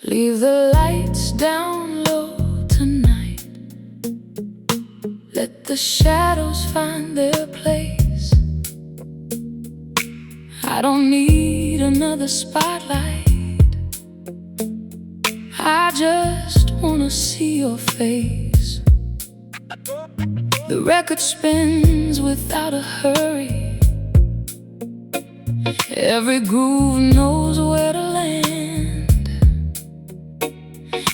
Leave the lights down low tonight. Let the shadows find their place. I don't need another spotlight. I just wanna see your face. The record spins without a hurry. Every groove knows where to land.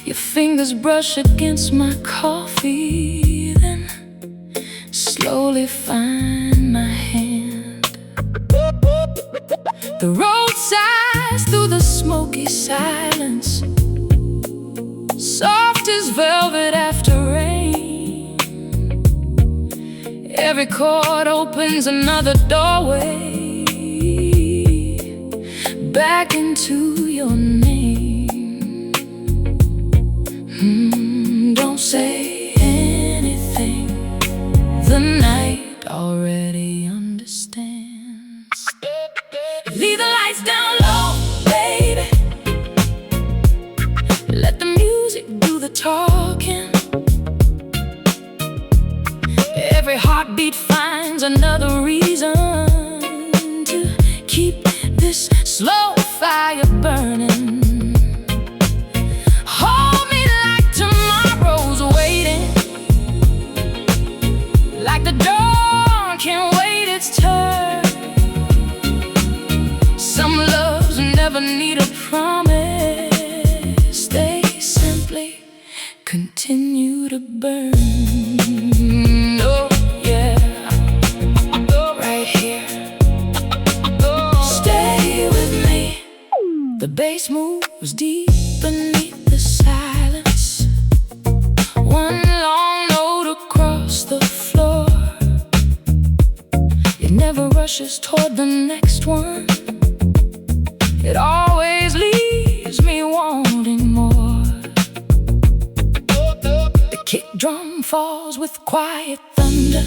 Your fingers brush against my coffee, then slowly find my hand. The road sighs through the smoky silence, soft as velvet after rain. Every chord opens another doorway back into your name. Don't say anything, the night already understands. Leave the lights down low, baby. Let the music do the talking. Every heartbeat finds another reason to keep this slow fire burning. Hold me like tomorrow's waiting, like the dawn can't wait its turn. Some loves never need a promise, they simply continue to burn. Oh yeah, right here. Stay with me. The bass moves deep beneath the silence. One long note across the floor. It never rushes toward the next one. It always leaves me wanting more. The kick drum falls with quiet thunder,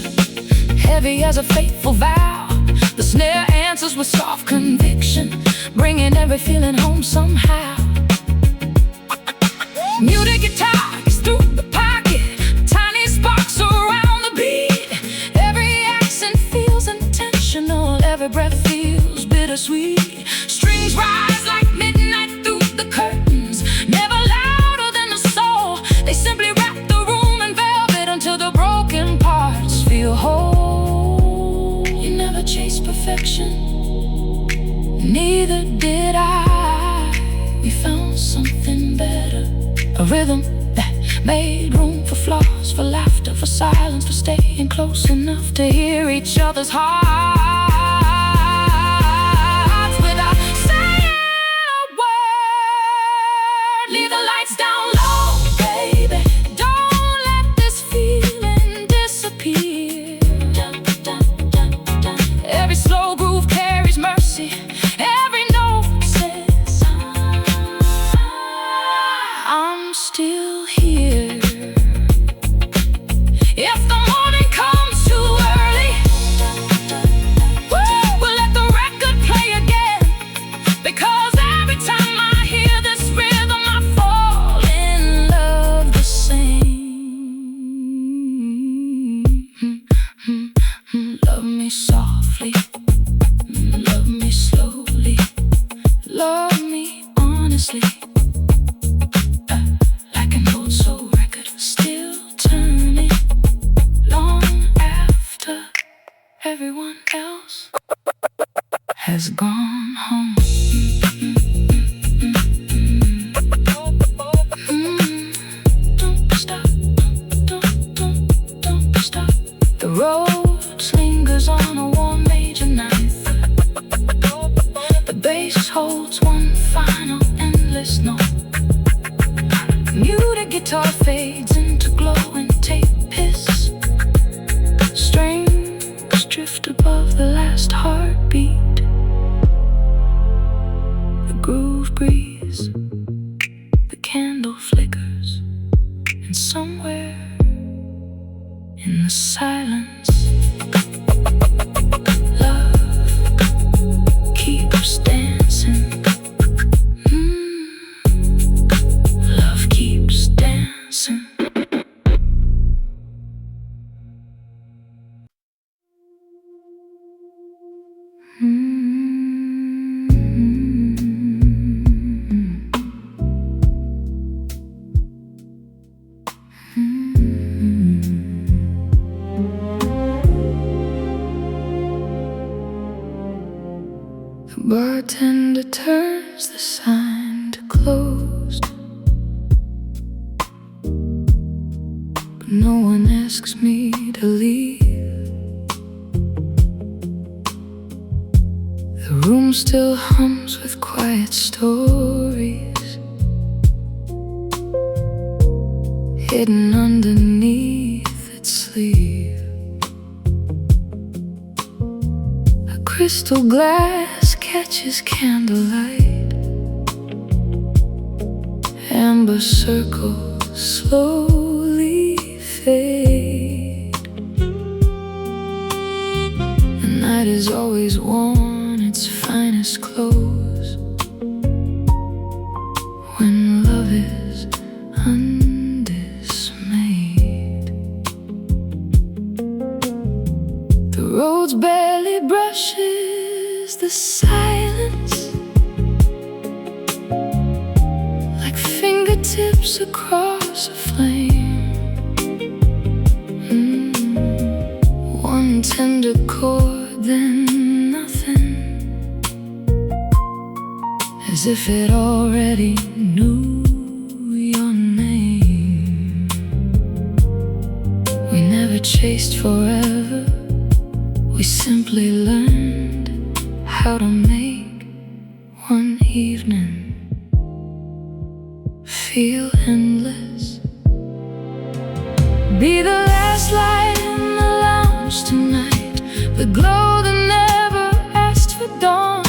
heavy as a faithful vow. The snare answers with soft conviction, bringing every feeling home somehow. Muted guitar is through the pocket, tiny sparks around the beat. Every accent feels intentional, every breath feels bittersweet. Strings rise like midnight through the curtains, never louder than the soul. They simply wrap the room in velvet until the broken parts feel whole. You never chased perfection, neither did I. We found something better, a rhythm that made room for flaws, for laughter, for silence, for staying close enough to hear each other's hearts without saying a word. Leave the lights down low, baby. Don't let this feeling disappear. Every slow groove carries mercy. Every note says I'm still here. If the morning comes too early, we'll let the record play again. Because every time I hear this rhythm, I fall in love the same. Love me softly, love me slowly, love me honestly. Like an old soul record, still turning long after everyone else has gone home. Don't stop, don't stop. The road lingers on a warm major ninth. The bass holds one final endless note. Muted guitar fades into glowing tape hiss. Strings drift above the last heartbeat. The groove breathes, the candle flickers, and somewhere in the silence, love keeps dancing. The bartender turns the sign to closed, but no one asks me to leave. The room still hums with quiet stories hidden underneath its sleeve. A crystal glass catches candlelight, amber circles slowly fade. The night is always worn its finest clothes when love is undismayed. The road's barely brushes the silence, like fingertips across a flame. One tender chord, then nothing, as if it already knew your name. We never chased forever, we simply learned how to make one evening feel endless. Be the last light in the lounge tonight, the glow that never asked for dawn.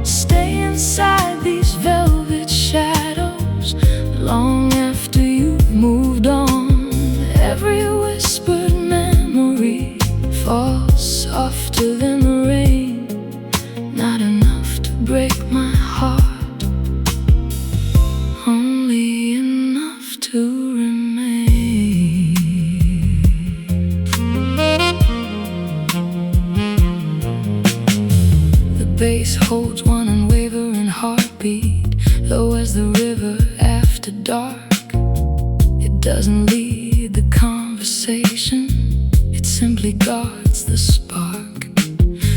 Stay inside these velvet shadows long after you've moved on. Every whispered memory falls softer than the rain, not enough to break my heart, only enough to remain. The bass holds one unwavering heartbeat, low as the river after dark. It doesn't lead the conversation, it simply guards the spark.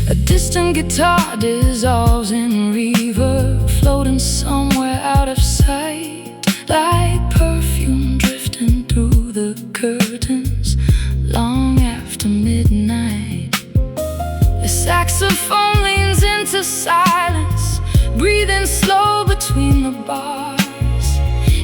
A distant guitar dissolves in reverb, floating somewhere out of sight, like perfume drifting through the curtains long after midnight. The saxophone leans into silence, breathing slow between the bars.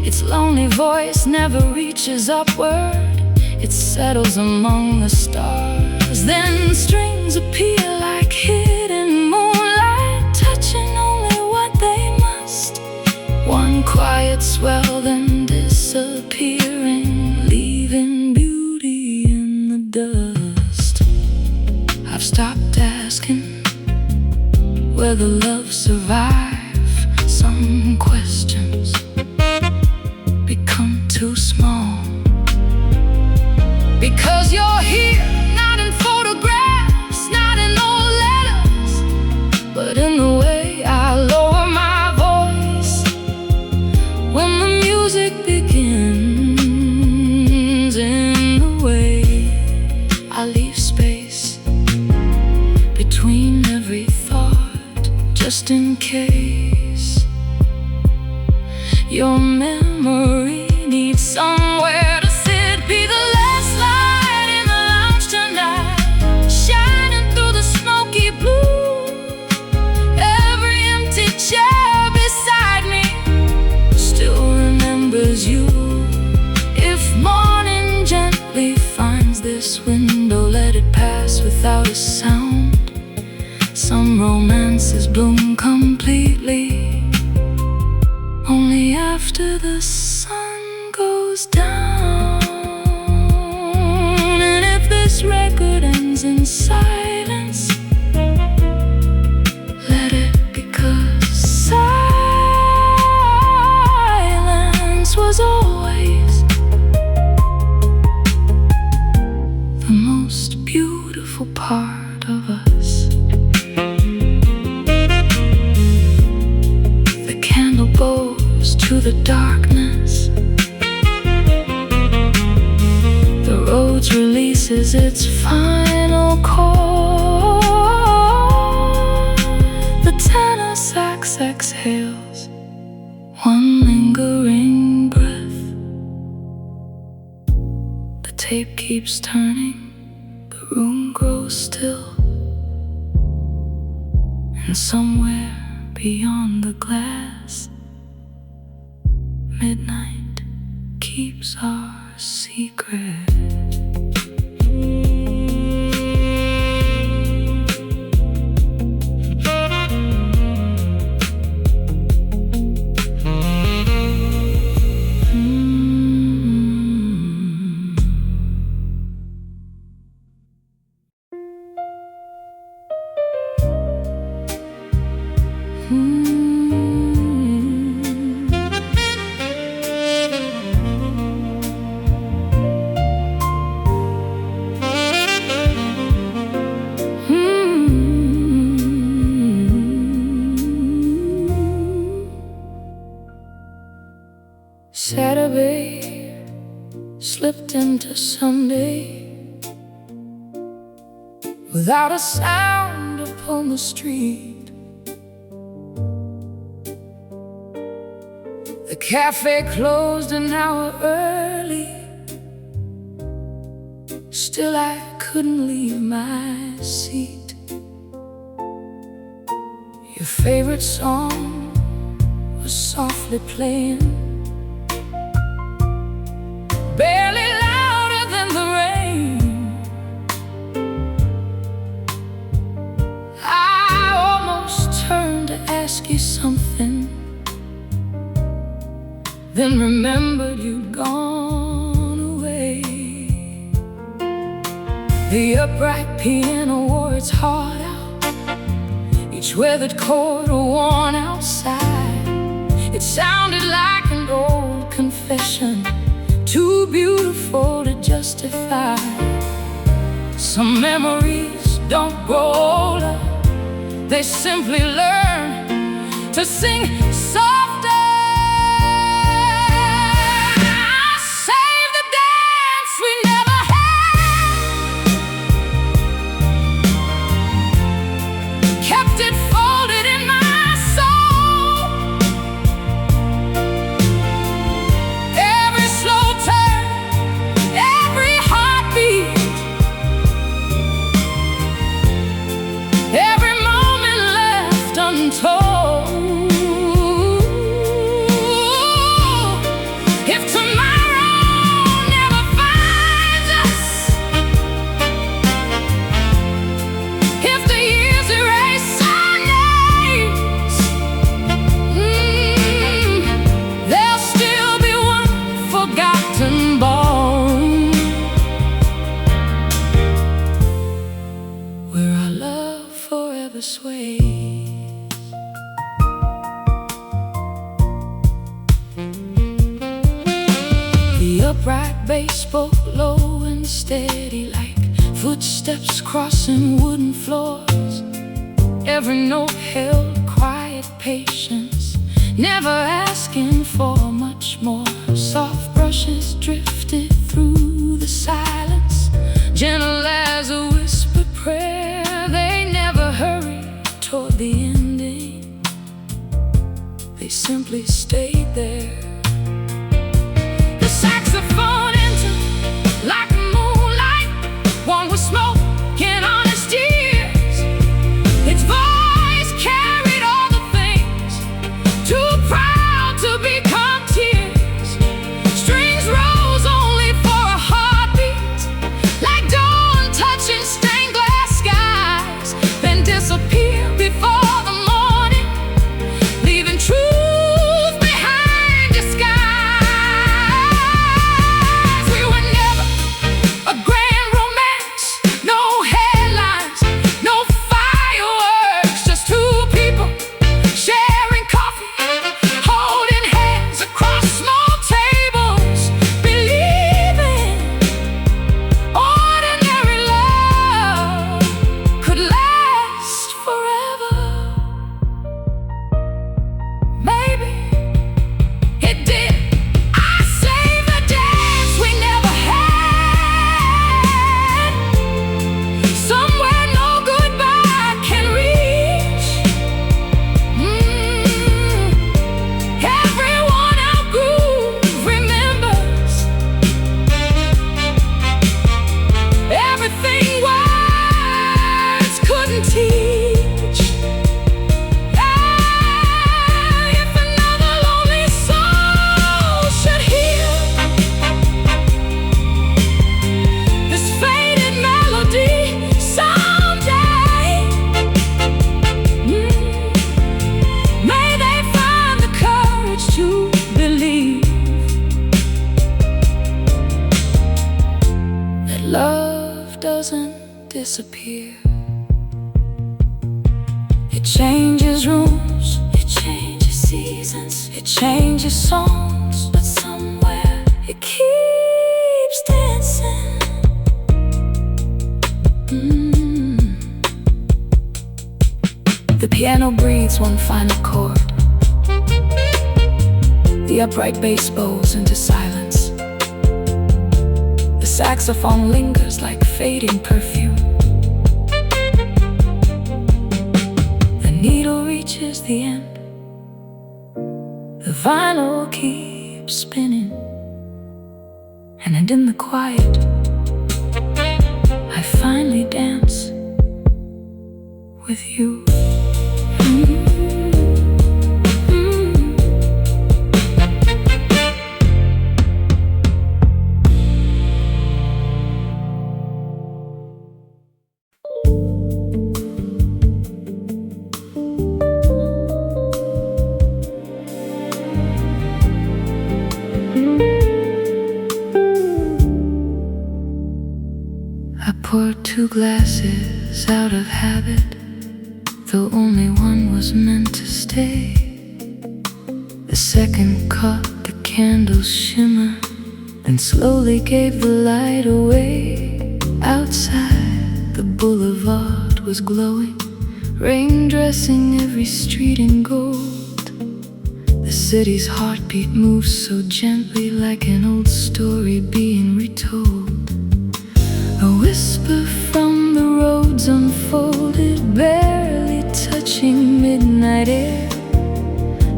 Its lonely voice never reaches upward, it settles among the stars. Then strings appear like hidden moonlight, touching only what they must. One quiet swell, then disappearing, leaving beauty in the dust. I've stopped asking whether love survive. Some questions become too small, because you're here, not in photographs, not in old letters, but in the way I lower my voice when the music begins, in the way I leave space between every thought, just in case your memory needs somewhere to sit. Be the last light in the lounge tonight, shining through the smoky blue. Every empty chair beside me still remembers you. If morning gently finds this window, let it pass without a sound. Some romances bloom completely only after the sun goes down. And if this record ends in silence, let it, because silence was always the most beautiful part of us. The candle bows to the darkness, tape keeps turning, the room grows still, and somewhere beyond the glass, midnight keeps our secret. Saturday slipped into Sunday without a sound upon the street. The cafe closed an hour early. Still I couldn't leave my seat. Your favorite song was softly playing, barely louder than the rain. I almost turned to ask you something, then remembered you'd gone away. The upright piano wore its heart out, each weathered chord a worn out sigh. It sounded like an old confession, too beautiful to justify. Some memories don't grow older, they simply learn to sing softer. Save the dance we never had, kept it folded in my soul. Every slow turn, every heartbeat, every moment left untold. If tomorrow never finds us, if the years erase our names, there'll still be one forgotten bone where our love forever sways. The upright bass spoke low and steady, like footsteps crossing wooden floors. Every note held quiet patience, never asking for much more. Soft brushes drifted through the silence, gentle as a whispered prayer. They never hurried toward the ending, they simply stayed there. The saxophone entered like moonlight, one with smoke and honest years. Its voice carried all the things too proud to become tears. Strings rose only for a heartbeat, like dawn touching stained glass skies, then disappear before the morning, leaving truth behind disguise. disappear. It changes rooms, it changes seasons, it changes songs, but somewhere it keeps dancing. The piano breathes one final chord. The upright bass bows into silence. The saxophone lingers like fading perfume. The needle reaches the end. The vinyl keeps spinning. And in the quiet, I finally dance with you. I poured 2 glasses out of habit, though only one was meant to stay. The second caught the candle's shimmer, then slowly gave the light away. Outside, the boulevard was glowing, rain dressing every street in gold. The city's heartbeat moved so gently, like an old story being retold. A whisper from the roads unfolded, barely touching midnight air.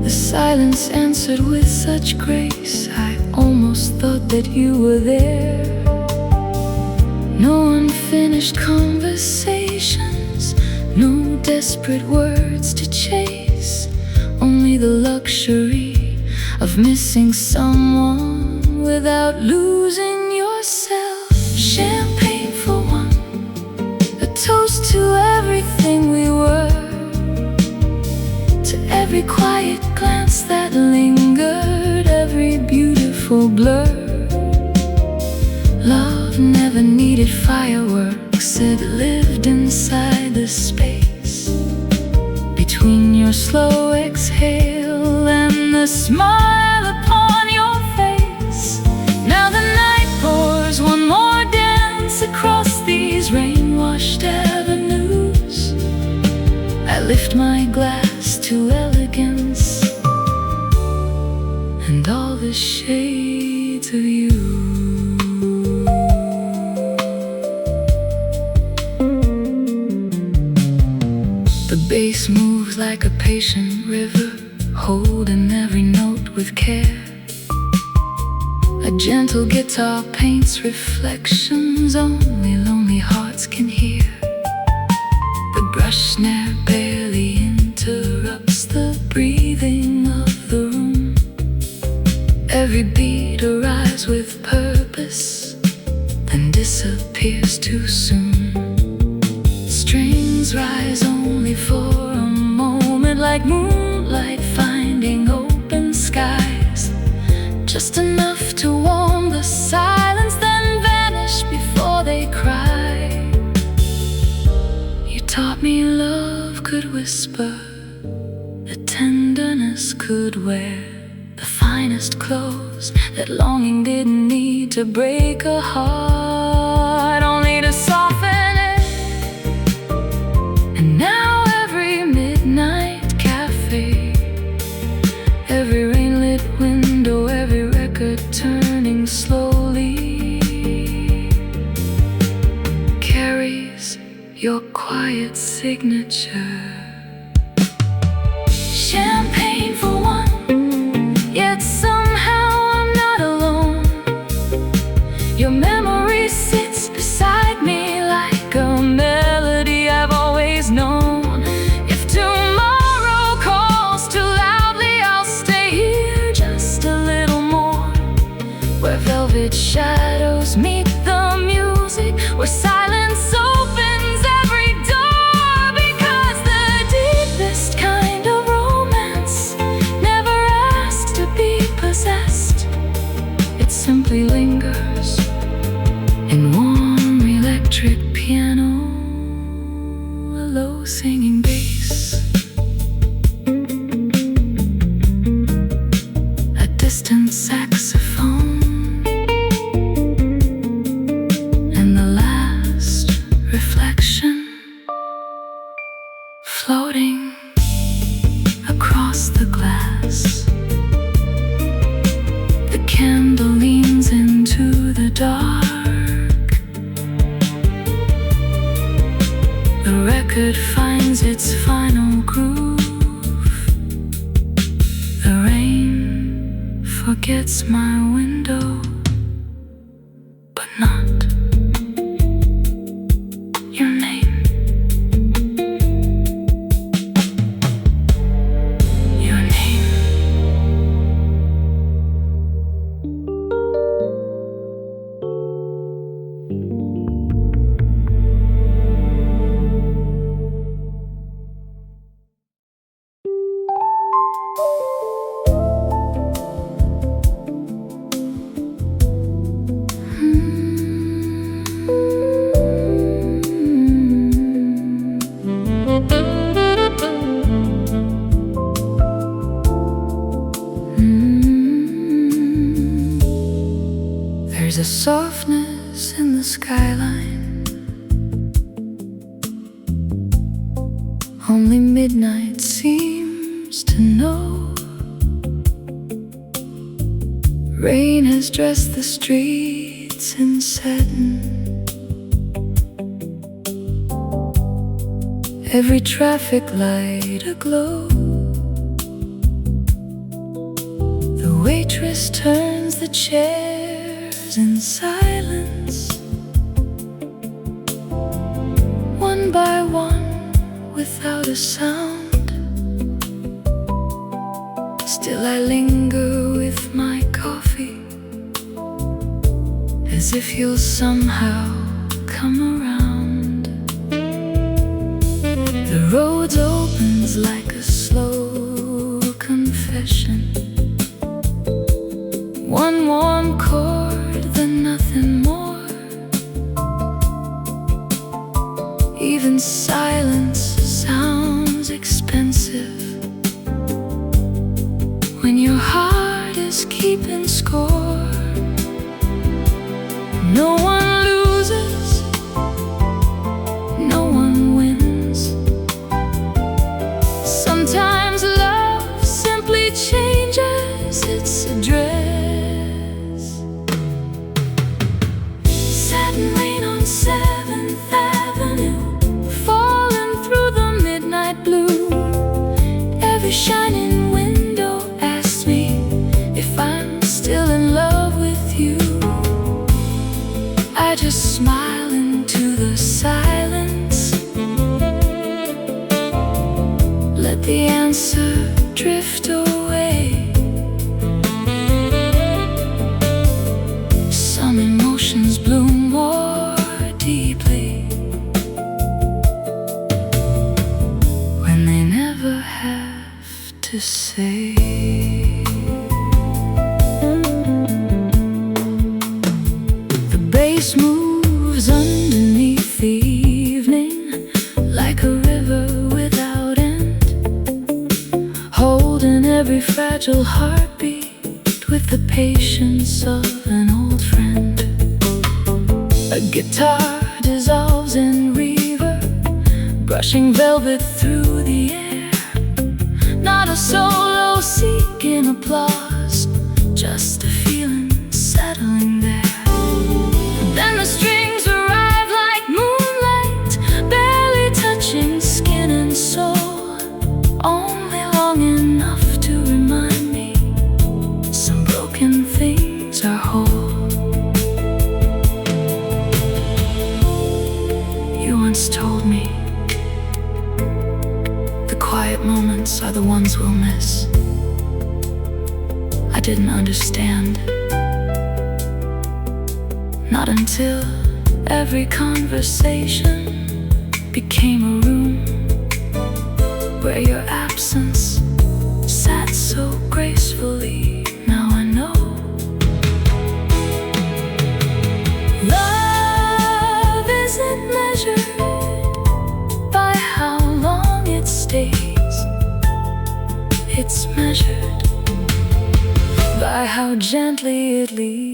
The silence answered with such grace, I almost thought that you were there. No unfinished conversations, no desperate words to chase, only the luxury of missing someone without losing yourself. Champagne for one, a toast to everything we were, to every quiet glance that lingered, every beautiful blur. Love never needed fireworks, it lived inside the space between your slow exhale and the smile upon your face. Now the night pours one more dance across these rain-washed avenues. I lift my glass to elegance and all the shades of you. The bass moves like a patient river, holding every note with care. A gentle guitar paints reflections only lonely hearts can hear. The brush snare barely interrupts the breathing of the room. Every beat arrives with purpose, then disappears too soon. Strings rise only for a moment, like moonlight finding open skies, just enough to warm the silence, then vanish before they cry. You taught me love could whisper, that tenderness could wear the finest clothes, that longing didn't need to break a heart, only to soften it. And now every midnight cafe, every rain-lit window, every record turning slowly carries your quiet signature. Champagne for one, yet somehow I'm not alone. Your memory sits beside me like a melody I've always known. If tomorrow calls too loudly, I'll stay here just a little more, where velvet shadows meet the music, where silence opens every door. Because the deepest kind of romance bass, a distant saxophone, and the last reflection floating across the glass. The candle leans into the dark. The record finds its final groove. The rain forgets my window, but not your name. Your name. There's a softness in the skyline. Only midnight seems to know. Rain has dressed the streets in satin. Every traffic light aglow. The waitress turns the chairs in silence, one by one, without a sound. Still I linger with my coffee, as if you'll somehow come around. The road opens like a slow confession, one warm chord, then nothing more. Even silence sounds expensive when your heart is keeping score. No one loses, no one wins. Sometimes love simply changes its address. Satin rain on 7th Avenue, falling through the midnight blue. Every shining window asks me if I'm still in love with you. I just smile into the silence, let the answer drift away. Some emotions bloom more deeply when they never have to say. The bass moves underneath the evening like a river without end, holding every fragile heartbeat with the patience of an old friend. A guitar dissolves in reverb, brushing velvet through the air. Not a solo seeking applause, just a feeling settling there. Then the strings arrive like moonlight, barely touching skin and soul, only long enough to remind me some broken things are whole. You once told me the quiet moments are the ones we'll miss. I didn't understand, not until every conversation became a room where your absence sat so gracefully. Now I know love isn't measured by how long it days. It's measured by how gently it leaves.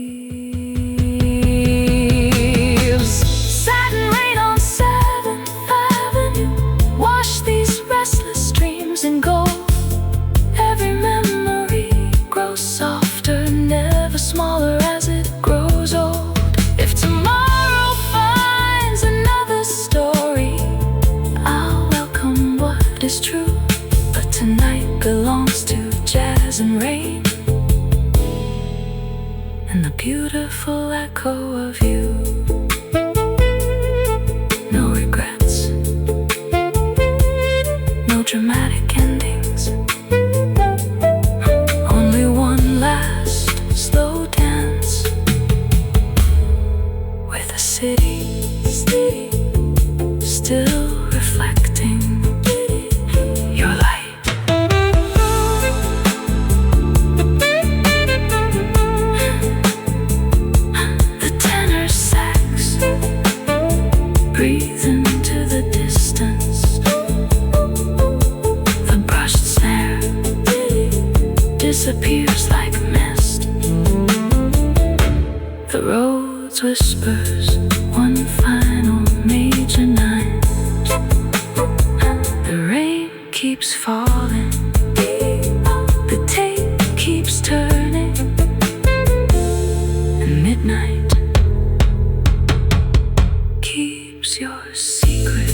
Satin rain on 7th Avenue, wash these restless streams in gold. Every memory grows softer, never smaller as it grows old. If tomorrow finds another story, I'll welcome what is true. But tonight belongs to jazz and rain, and the beautiful echo of you. No regrets, no dramatic endings, only one last slow dance with the city still reflecting your light. The tenor sax breathes into the distance. The brushed snare disappears like mist. The roads whispers one final major night. The rain keeps falling, the tape keeps turning, and midnight keeps your secret.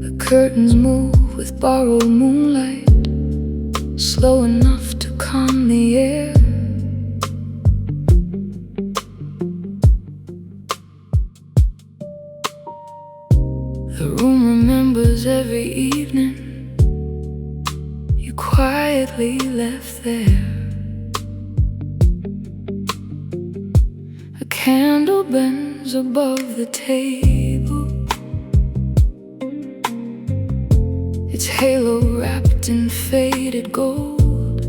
The curtains move with borrowed moonlight, slow enough to calm the air. The room remembers every evening you quietly left there. A candle bends above the table, its halo wrapped in faded gold.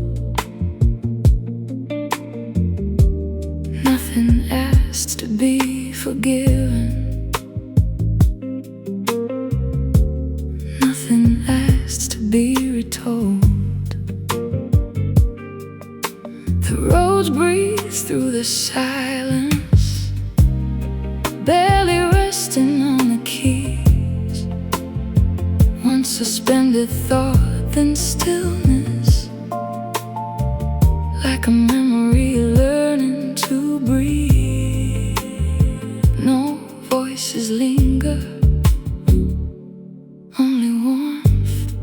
Nothing asks to be forgiven, nothing asks to be retold. The roads breathe through the silence, barely resting on the keys. Once suspended thought, then stillness, like a memory learning to breathe. No voices linger, only warmth,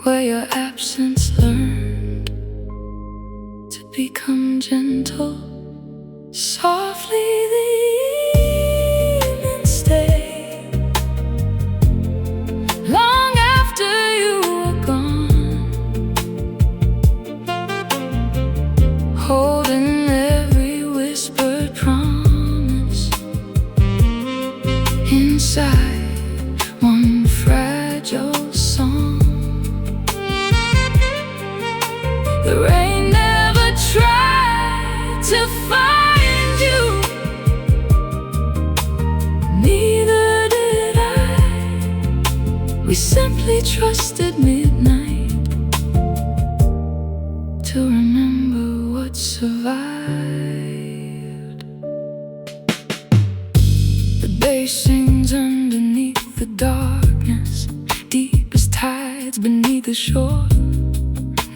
where your absence learned to become gentle. Softly the evening stay, long after you were gone, holding every whispered promise inside one fragile song. The rain never tried to find you, neither did I. We simply trusted midnight to remember what survived. The bass sings underneath the darkness, deep as tides beneath the shore.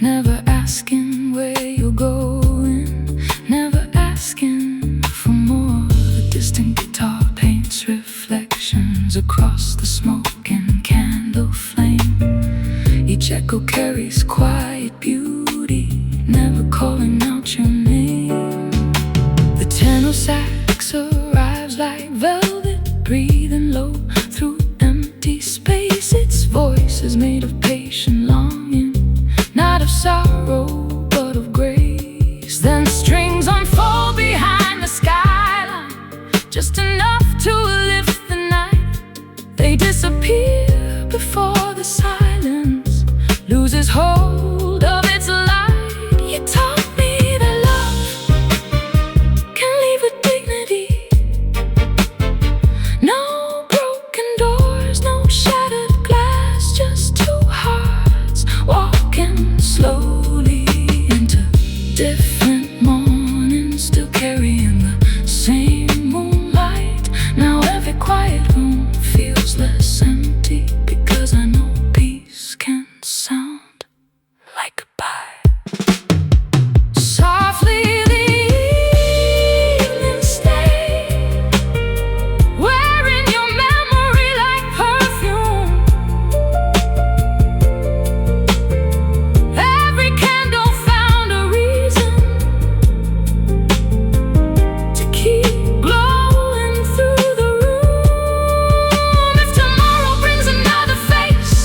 Never asking where you're going, never asking for more. The distant guitar paints reflections across the smoke and candle flame. Each echo carries quiet beauty, never calling out your name. The tenor sax arrives like velvet, breathing low through empty space. Its voice is made of patient longing, loses hold of its light. You taught me that love can leave with dignity. No broken doors, no shattered glass, just two hearts walking slowly into different mornings, still carrying the same moonlight. Now every quiet room feels less empty, because I know peace can sound like goodbye. Softly the evening stay, wearing your memory like perfume. Every candle found a reason to keep glowing through the room. If tomorrow brings another face,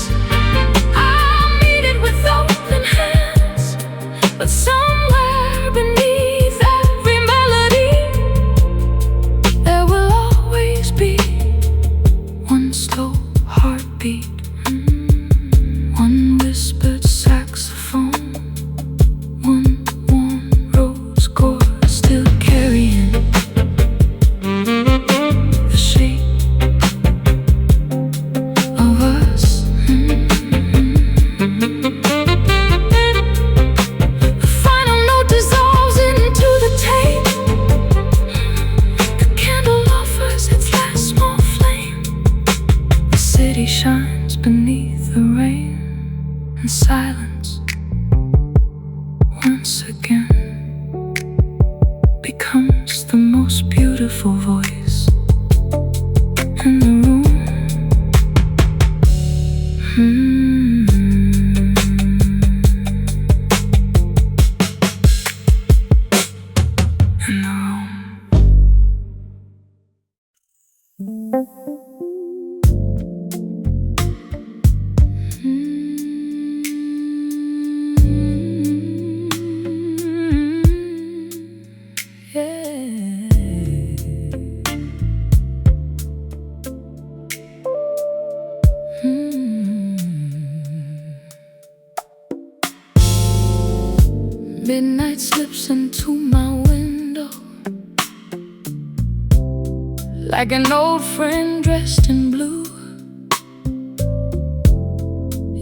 I'll meet it with open hands. But somewhere beneath every melody, there will always be one slow heartbeat, one whispered saxophone, one warm rose chord, still carrying the shape of us. The final note dissolves into the tape. The candle offers its last small flame. The city shines beneath the rain, and silence once again becomes the most beautiful voice in the room. In the room. Midnight slips into my window like an old friend dressed in blue.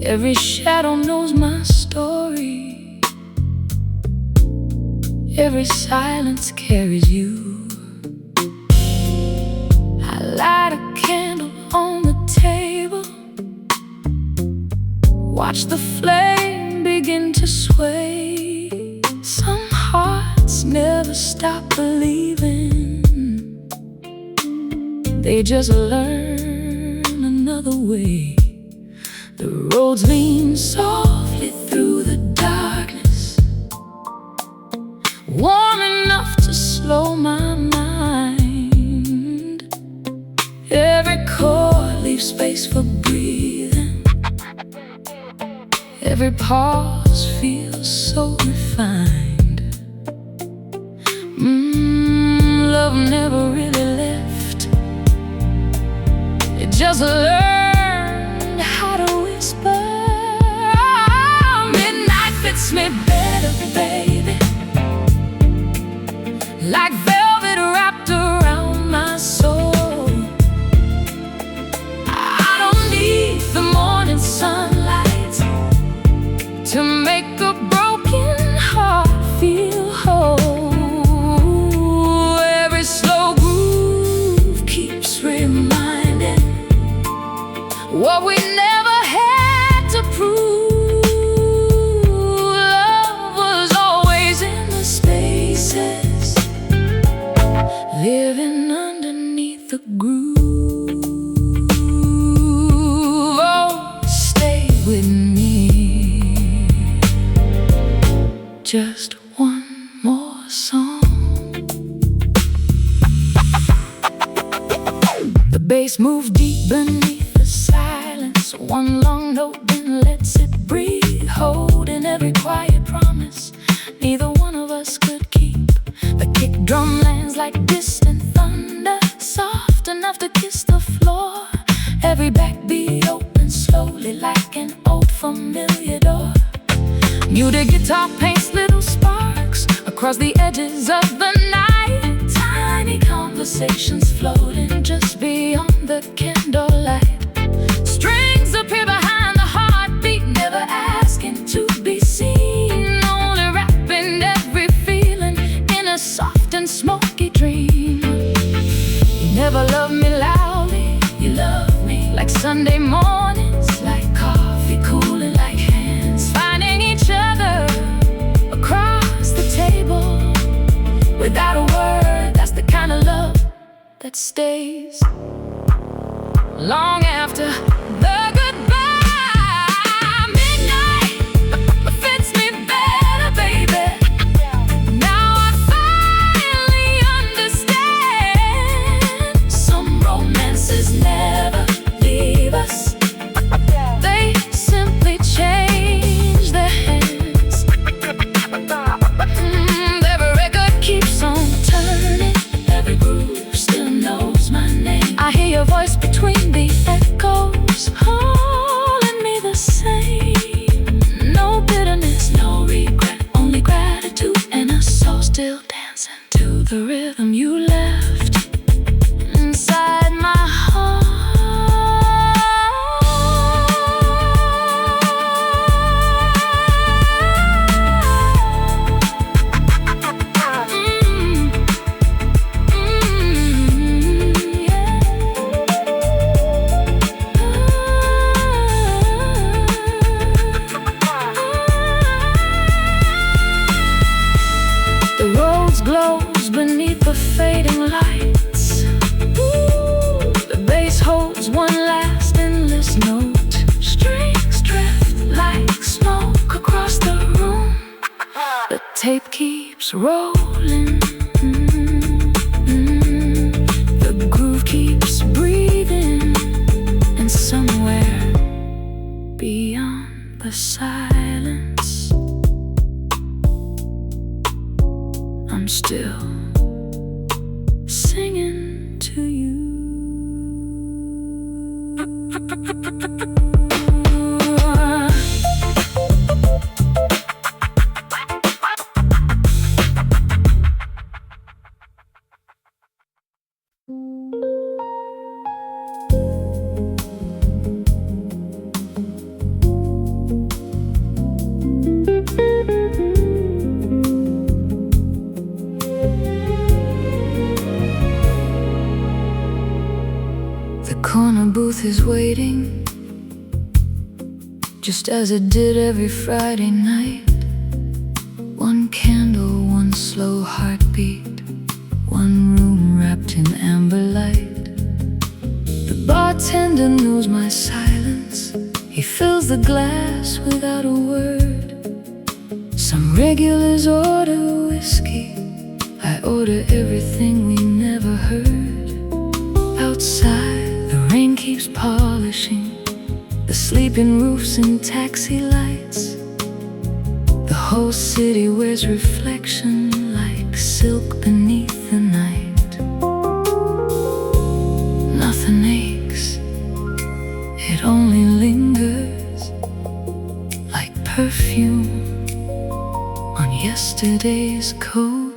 Every shadow knows my story, every silence carries you. I light a candle on the table, watch the flame begin to sway. Some hearts never stop believing, they just learn another way. The roads lean softly through the darkness, warm enough to slow my mind. Every chord leaves space for breathing, every pause feels so refined. Love never really left, it just learned how to whisper. Midnight fits me better, baby, like velvet wrapped around my soul. I don't need the morning sunlight to make a broken heart feel whole. Every slow groove keeps reminding what we never had to prove. Love was always in the spaces, living underneath the groove. Oh, stay with me, just one more song. The bass moves deep beneath the silence, one long note then lets it breathe, holding every quiet promise neither one of us could keep. The kick drum lands like distant thunder, soft enough to kiss the floor. Every backbeat opens slowly like an old familiar door. Muted guitar paints little sparks across the edges of the night. Tiny conversations floating just beyond the candlelight. Strings appear behind the heartbeat, never asking to be seen, only wrapping every feeling in a soft and smoky dream. You never loved me loudly, you loved me like Sunday mornings, like coffee cooling like hands, finding each other across the table without a word. That's the kind of love that stays long after the goodbye. Midnight fits me better, baby. Now I finally understand. Some romances never leave us, they simply change their hands. Every record keeps on turning, every groove still knows my name. I hear your voice between the echoes, calling me the same. No bitterness, no regret, only gratitude, and a soul still dancing to the rhythm you left inside my heart. The roads glows beneath the fading lights. The bass holds one last endless note. Strings drift like smoke across the room. The tape keeps rolling. The groove keeps breathing. And somewhere beyond the silence, I'm still singing to you. The corner booth is waiting, just as it did every Friday night. One candle, one slow heartbeat, one room wrapped in amber light. The bartender knows my silence, he fills the glass without a word. Some regulars order whiskey, I order everything we never heard. Outside, the rain keeps polishing the sleeping roofs and taxi lights. The whole city wears reflection like silk beneath the night. Nothing aches, it only lingers like perfume on yesterday's coat.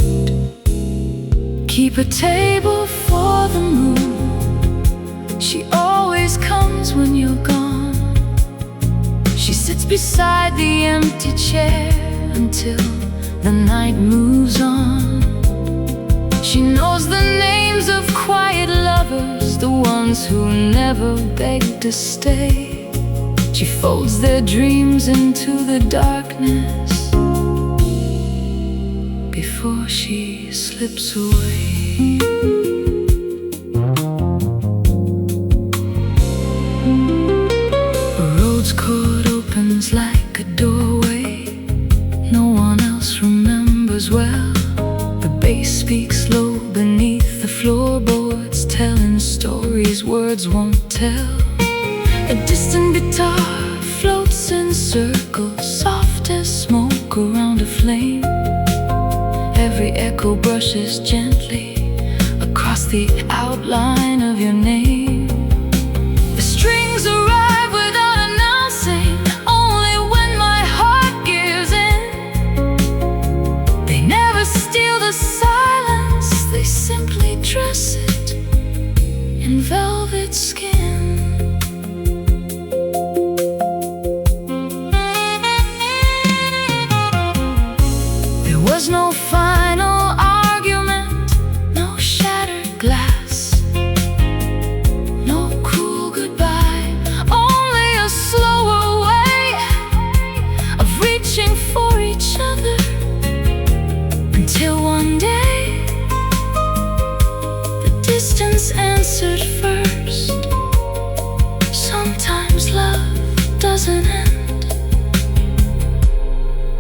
Keep a table for the moon, she always comes when you're gone. She sits beside the empty chair until the night moves on. She knows the names of quiet lovers, the ones who never beg to stay. She folds their dreams into the darkness before she slips away. A road's chord opens like a doorway no one else remembers well. The bass speaks low beneath the floorboards, telling stories words won't tell. A distant guitar floats in circles, soft as smoke around a flame. Every echo brushes gently across the outline of your name. The strings arrive without announcing, only when my heart gives in. doesn't end,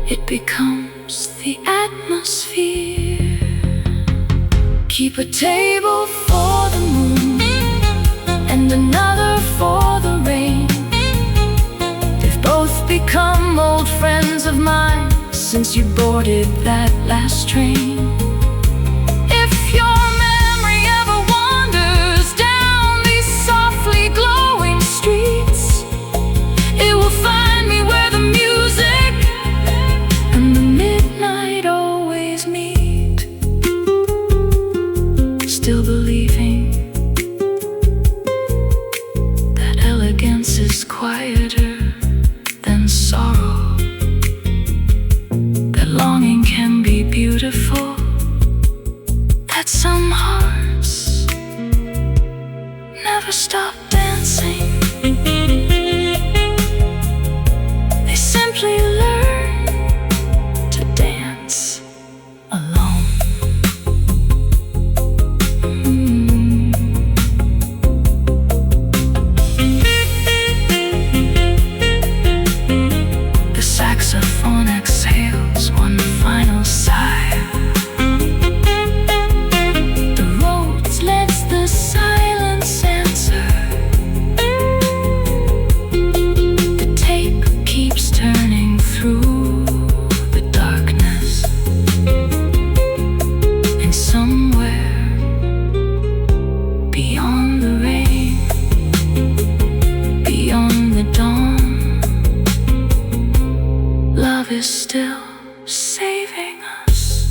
it becomes the atmosphere. Keep a table for the moon and another for the rain. They've both become old friends of mine since you boarded that last train. If your memory ever wanders down these softly glowing streets, it will find me where the music and the midnight always meet. Still believing that elegance is quieter than sorrow, that longing can be beautiful, that some hearts never stop dancing. They simply learn to dance alone. The saxophone exhales one final sigh. The roads lets the silence answer. The tape keeps turning through the darkness, and somewhere beyond the rain, beyond the dawn, love is still saving us.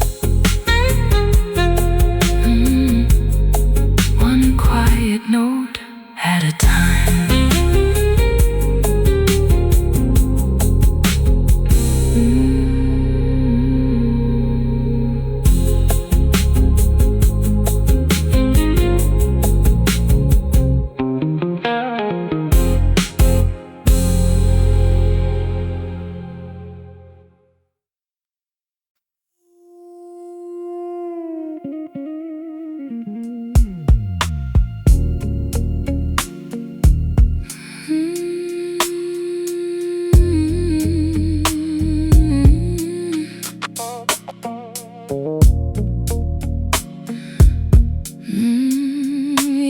One quiet note at a time.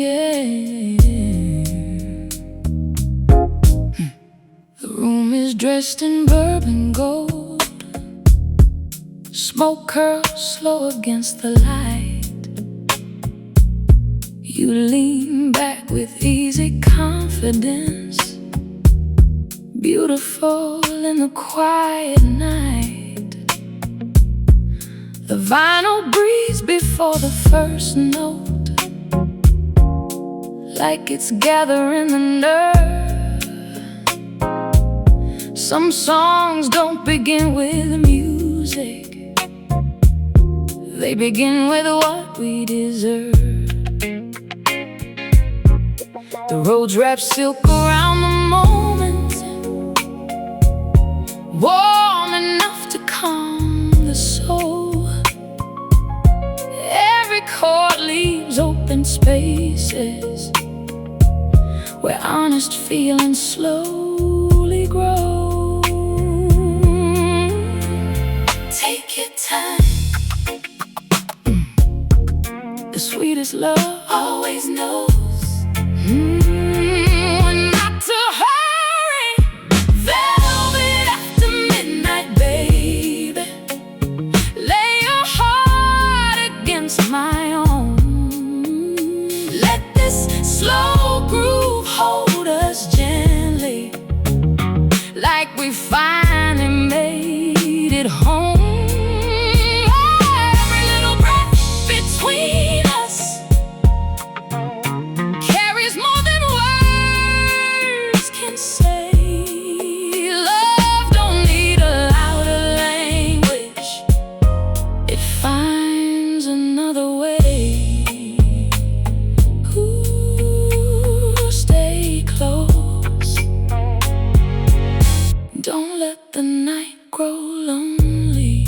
Yeah. The room is dressed in bourbon gold. Smoke curls slow against the light. You lean back with easy confidence, beautiful in the quiet night. The vinyl breeze before the first note, like it's gathering the nerve. Some songs don't begin with music, they begin with what we deserve. The roads wrap silk around the moment, warm enough to calm the soul. Every chord leaves open spaces where honest feelings slowly grow. Take your time. The sweetest love always knows when not to hurry. Velvet after midnight, baby. Lay your heart against my own. Let this slow groove hold us gently, like we finally made it home. Every little breath between us carries more than words can say. Love don't need a louder language, it finds another way. Ooh, stay close. Don't let the night grow lonely.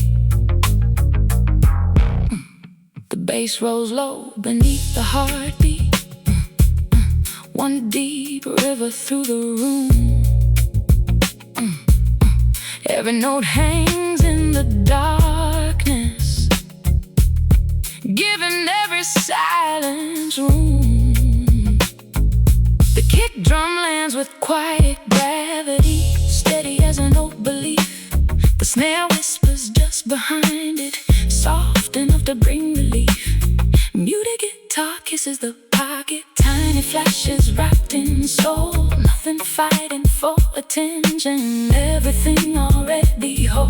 The bass rolls low beneath the heartbeat. One deep river through the room. Every note hangs in the darkness, giving every silence room. The kick drum lands with quiet gravity, steady as an oak belief. The snare whispers just behind it, soft enough to bring relief. Muted guitar kisses the pocket, tiny flashes wrapped in soul. Nothing fighting for attention, everything already whole.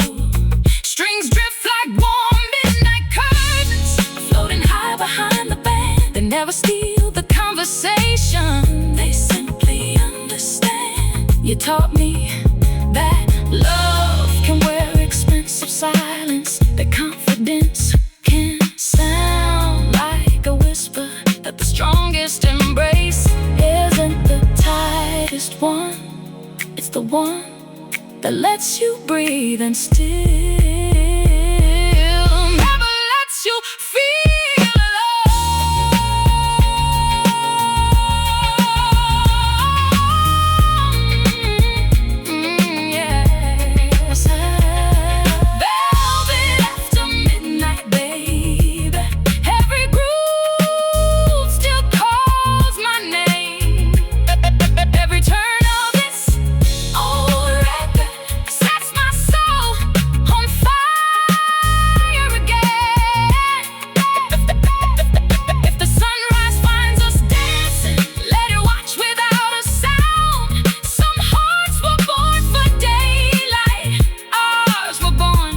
Strings drift like warm midnight curtains, floating high behind the band. They never steal the conversation, they simply understand. You taught me that love can wear expensive silence, that confidence can sound like a whisper, that the strongest embrace isn't the tightest one. It's the one that lets you breathe and still never lets you feel alone. Yes, velvet after midnight, baby. Every groove still calls my name. Every turn of this old record sets my soul on fire again. If the sunrise finds us dancing, let it watch without a sound. Some hearts were born for daylight, ours were born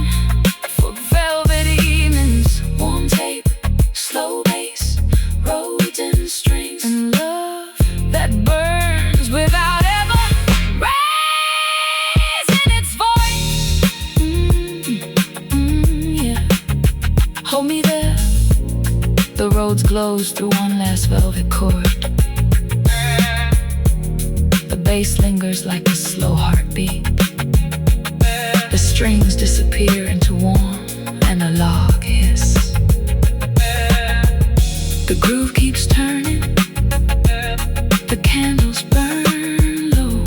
for velvet evenings. Warm tape, slow bass, roads and strings, and love that burns without ever raising its voice. Yeah. Hold me there. The roads glows through one last velvet chord. The bass lingers like a slow heartbeat. The strings disappear into warm analog hiss. The groove keeps turning, the candles burn low,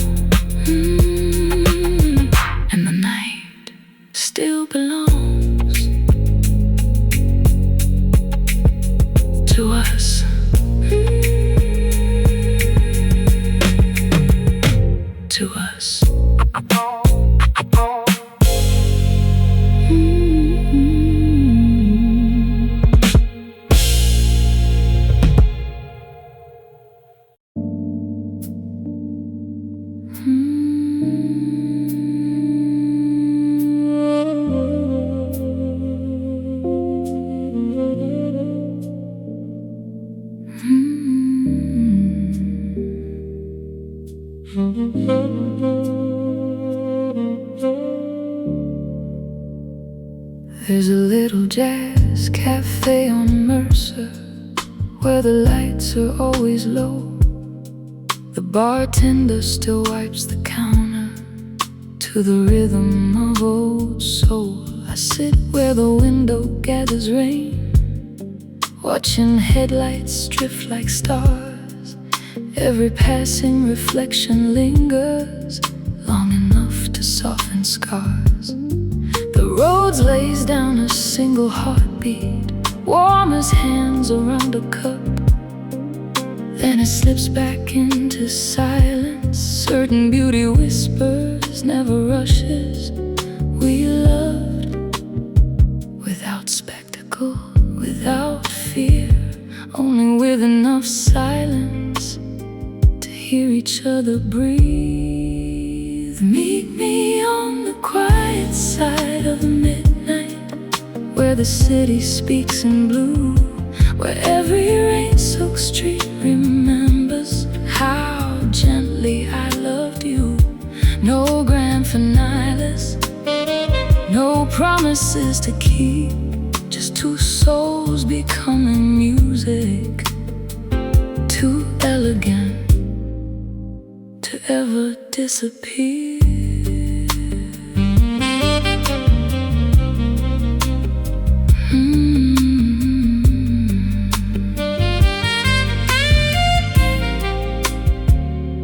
and the night still belongs to us. To us. There's a little jazz cafe on Mercer, where the lights are always low. The bartender still wipes the counter to the rhythm of old soul. I sit where the window gathers rain, watching headlights drift like stars. Every passing reflection lingers long enough to soften scars. The roads lays down a single heartbeat, warm as hands around a cup. Then it slips back into silence. Certain beauty whispers, never rushes. We loved without spectacle, without fear, only with enough silence to hear each other breathe. Meet me on the quiet side of midnight, where the city speaks in blue, where every rain-soaked street remembers how gently I loved you. No grand finales, no promises to keep, just two souls becoming music, too elegant to ever disappear.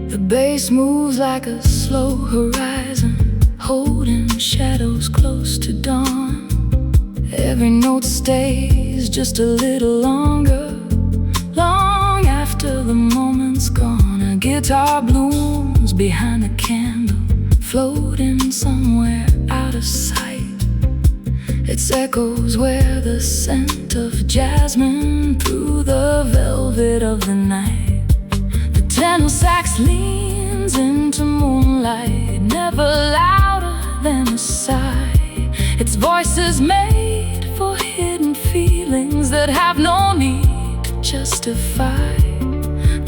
The bass moves like a slow horizon, holding shadows close to dawn. Every note stays just a little longer, long after the moment's gone. A guitar blooms behind a candle, floating somewhere out of sight. Its echoes wear the scent of jasmine through the velvet of the night. The tenor sax leans into moonlight, never louder than a sigh. Its voice is made for hidden feelings that have no need to justify.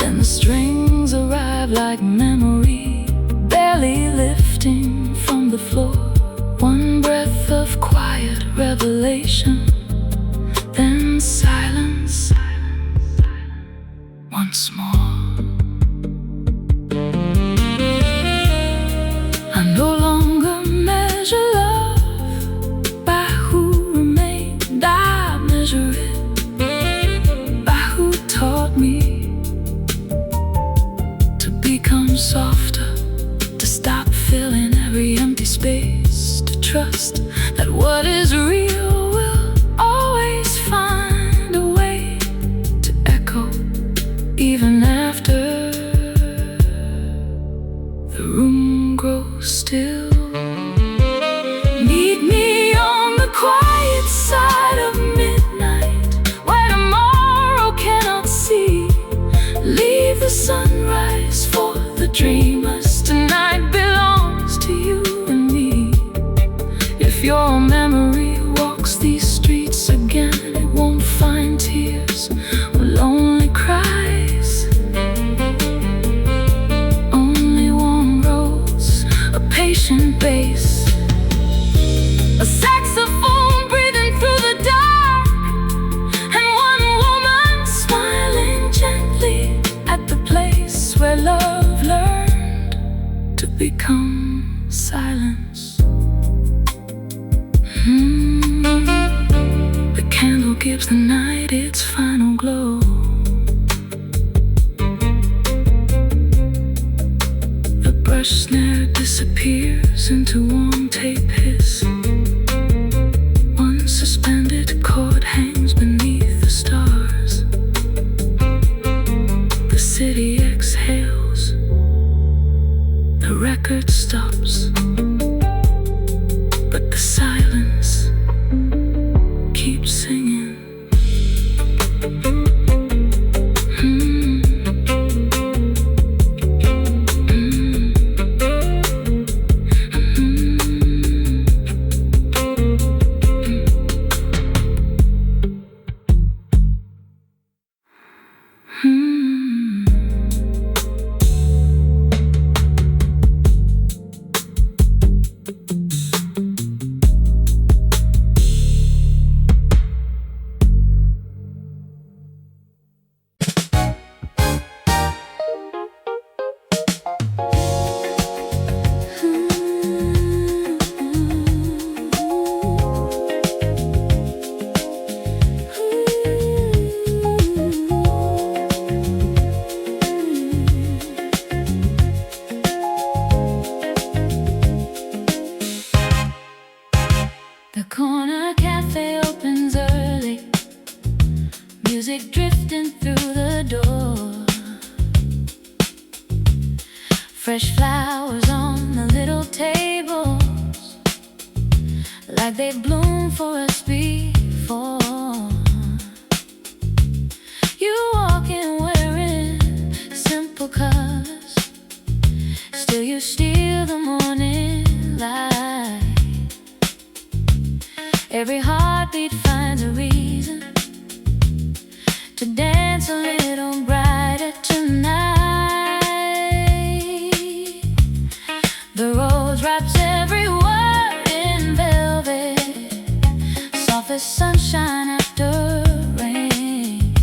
Then the strings arrive like memory, barely lifting from the floor. One breath of quiet revelation, then silence once more. I no longer measure love by who remained, I measure it by who taught me to become softer, to stop filling every empty space, to trust that what is real will always find a way to echo, even after the room grows still. Meet me on the quiet side of midnight, where tomorrow cannot see. Leave the sunrise for the dreamers. Tonight belongs to you and me. If your memory walks these streets again, it won't find tears or lonely cries. Only warm roads, a patient bass, a saxophone breathing through the dark, and one woman smiling gently at the place where love learned to become silence. The candle gives the night its final glow. The brush snare disappears into warm tape hiss. One suspended chord hangs beneath the stars. The city exhales. The record stops. But the silence keeps singing. The corner cafe opens early, music drifting through the door. Fresh flowers on the little tables, like they've bloomed for us before. You walk in wearing simple colors, still you steal the morning light. Every heartbeat finds a reason to dance a little brighter tonight. The rose wraps every word in velvet, soft as sunshine after rain.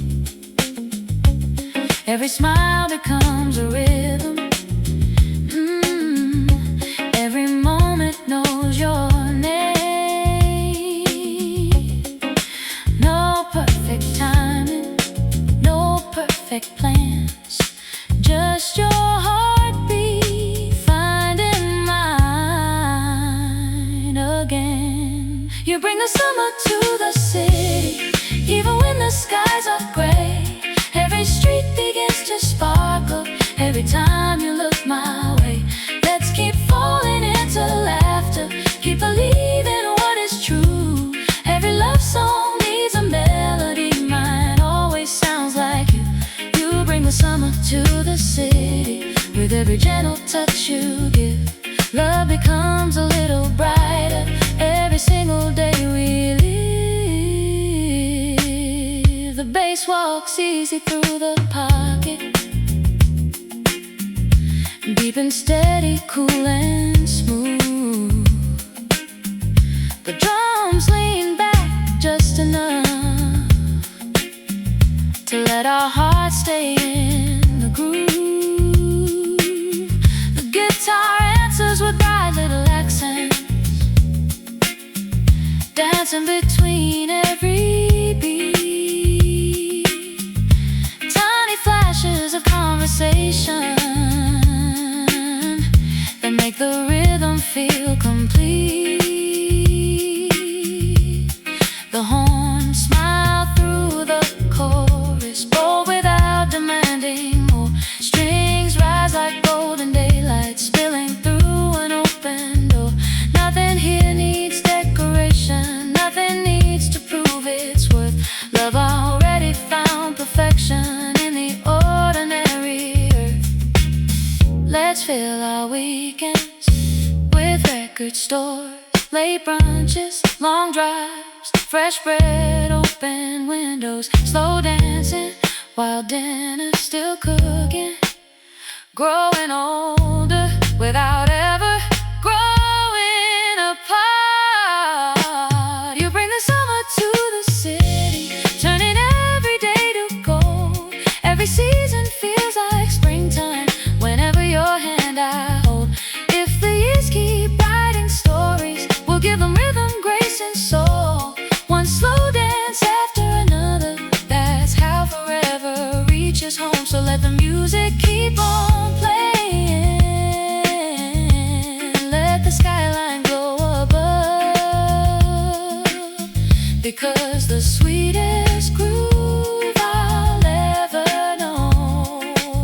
Every smile becomes a rhythm. Every moment knows your name. Perfect plans, just your heartbeat finding mine. You bring the summer to the city, even when the skies are gray. Every street begins to sparkle every time you look my way. Let's keep falling into laughter, keep believing what is true. Every love song needs a melody, mine always sounds like you. You bring the summer to the city, with every gentle touch you give. Love becomes a little brighter every single day we live. The bass walks easy through the pocket, deep and steady, cool and smooth. The drums lean back just enough to let our hearts stay in the groove. The guitar answers with bright little accents, dancing between every beat. Tiny flashes of conversation that make the rhythm feel complete. The horns smile through the chorus, bold without demanding more. Strings rise like golden daylight, spilling through an open door. Nothing here needs decoration, nothing needs to prove its worth. Love already found perfection in the ordinary earth. Let's fill our weekends with record stores, late brunches, long drives, fresh bread, open windows, slow dancing while dinner's still cooking. Growing older without ever growing apart. You bring the summer to the city, turning every day to gold. Every season feels like springtime whenever your hand I hold. If the years keep writing stories, we'll give them rhythm, grace, and soul. One slow dance after another, that's how forever reaches home. So let the music keep on playing, let the skyline glow above, because the sweetest groove I'll ever know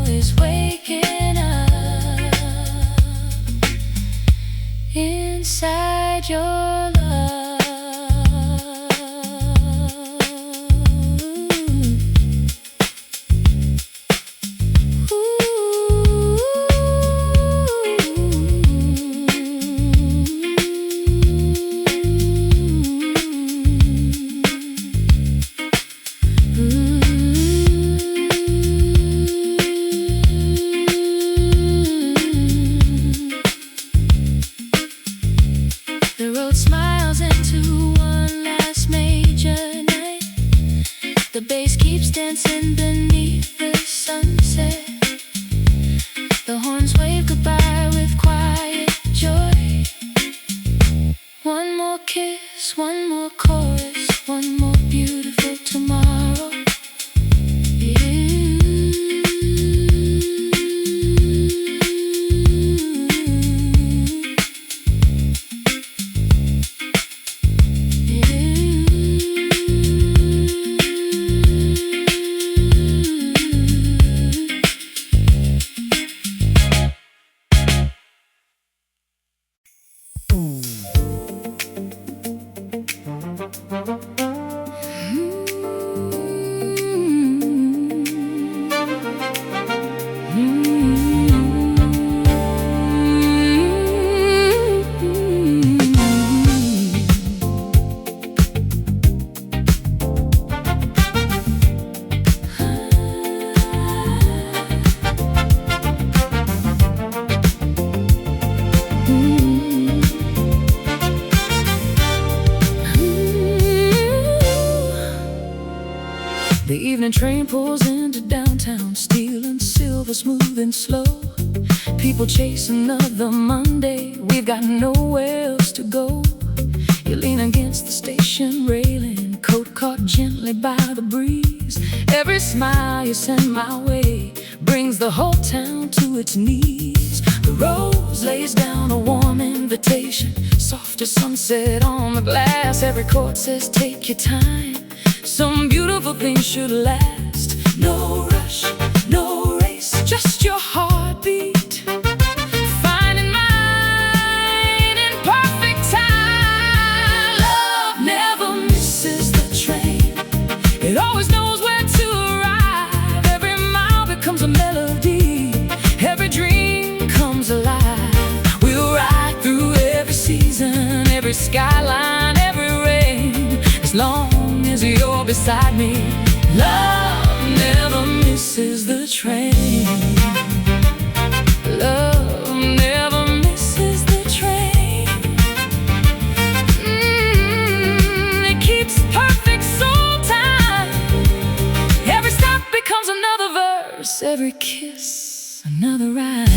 is waking up inside your love. The road smiles into one last major night. The bass keeps dancing beneath the sunset. The horns wave goodbye with quiet joy. One more kiss, one more chorus, one more beautiful tomorrow. The evening train pulls into downtown, steel and silver, smooth and slow. People chase another Monday, we've got nowhere else to go. You lean against the station railing, coat caught gently by the breeze. Every smile you send my way brings the whole town to its knees. The rose lays down a warm invitation, soft as sunset on the the glass. Every chord says take your time. Some beautiful things should last. No rush, no race, just your heartbeat. Finding mine in perfect time. Love never misses the train. It always knows where to arrive. Every mile becomes a melody. Every dream comes alive. We'll ride through every season, every skyline, every rain, as long as you're beside me. Love never misses the train. Love never misses the train. It keeps perfect soul time. Every stop becomes another verse, every kiss another rhyme.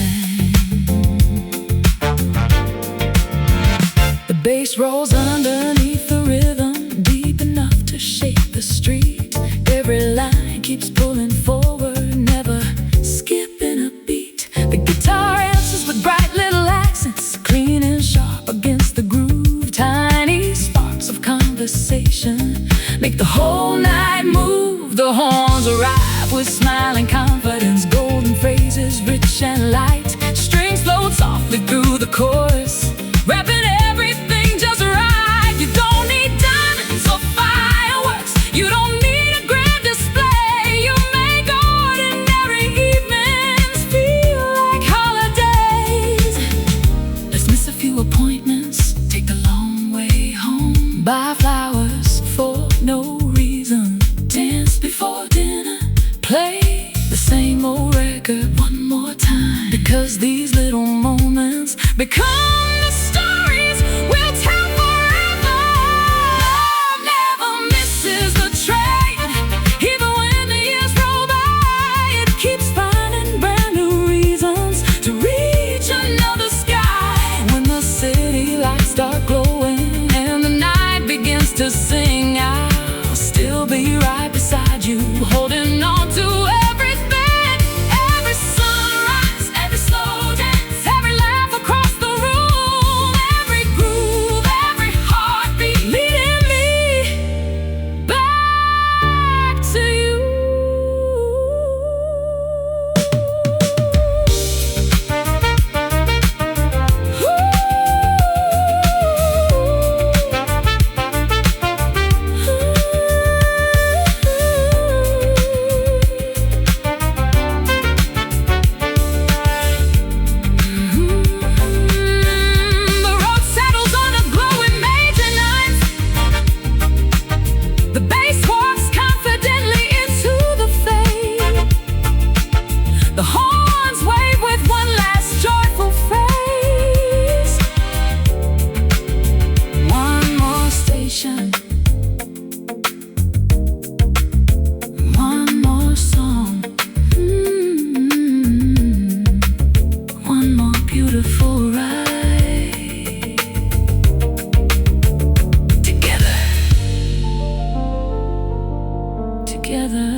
The bass rolls underneath the rhythm, deep enough to shake the street. Every line keeps pulling forward, never skipping a beat. The guitar answers with bright little accents, clean and sharp against the groove. Tiny sparks of conversation make the whole night move. The horns arrive with smiling confidence, golden phrases rich and light. Strings float softly through the chorus, wrapping everything just right. You don't need diamonds or fireworks. You don't need a grand display. You make ordinary evenings feel like holidays. Let's miss a few appointments, take the long way home. Buy flowers for no reason, dance before dinner, play the same old record one more time. Because these little moments become the stories we'll tell forever. Love never misses the train. Even when the years roll by, it keeps finding brand new reasons to reach another sky. When the city lights start glowing and the night begins to sing, I'll still be right beside you, holding on to everything. Every sunrise, every slow dance, every laugh across the room, every groove, every heartbeat leading me back to you. The road settles on a glowing major ninth. The bass walks confidently into the fade. The horns wave with one last joyful phrase. One more station, one more song, one more beautiful ride. Together, together.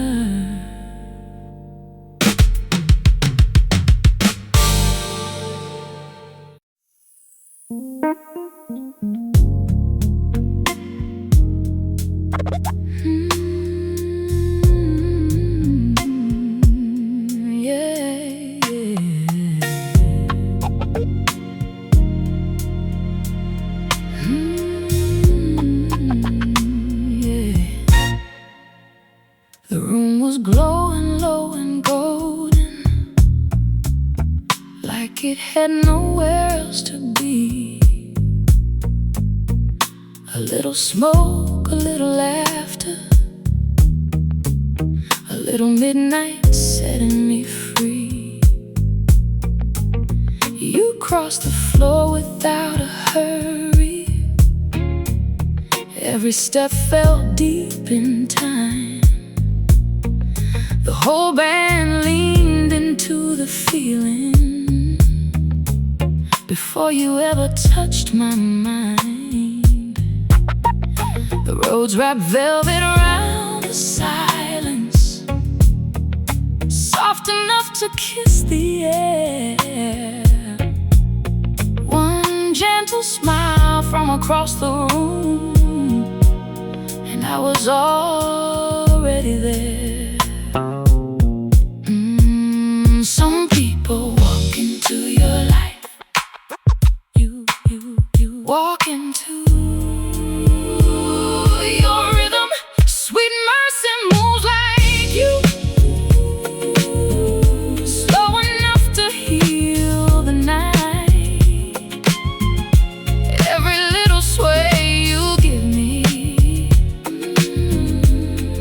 The room was glowing low and golden, like it had nowhere else to be. A little smoke, a little laughter, a little midnight setting me free. You crossed the floor without a hurry. Every step felt deep in time. The whole band leaned into the feeling before you ever touched my mind. The roads wrapped velvet around the silence, soft enough to kiss the air. One gentle smile from across the room, and I was already there. Some people walk into your life. You walk into your rhythm. Sweet mercy moves like you, slow enough to heal the night. Every little sway you give me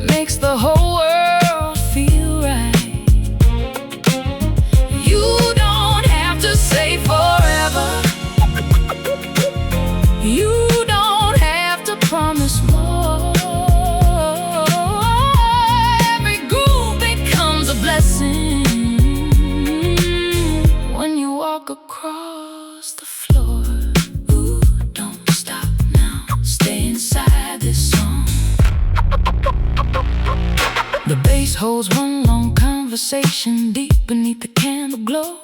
makes the whole world feel right. You don't have to say forever. You don't have to promise more. Every groove becomes a blessing when you walk across the floor. Ooh, don't stop now, stay inside this song. The bass holds one long conversation deep beneath the candle glow.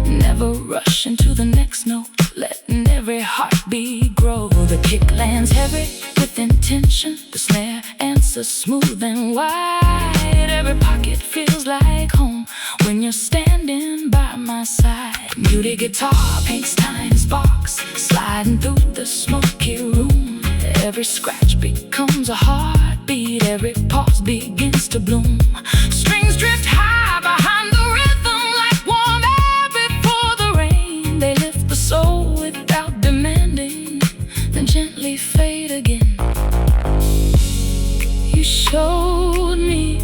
Never rush into the next note, letting every heartbeat grow. The kick lands heavy with intention, the snare answers smooth and wide. Every pocket feels like home when you're standing by my side. Muted guitar paints tiny sparks, sliding through the smoky room. Every scratch becomes a heartbeat, every pause begins to bloom. Strings drift high behind the rhythm like warm air before the rain. They lift the soul without demanding, then gently fade again. You showed me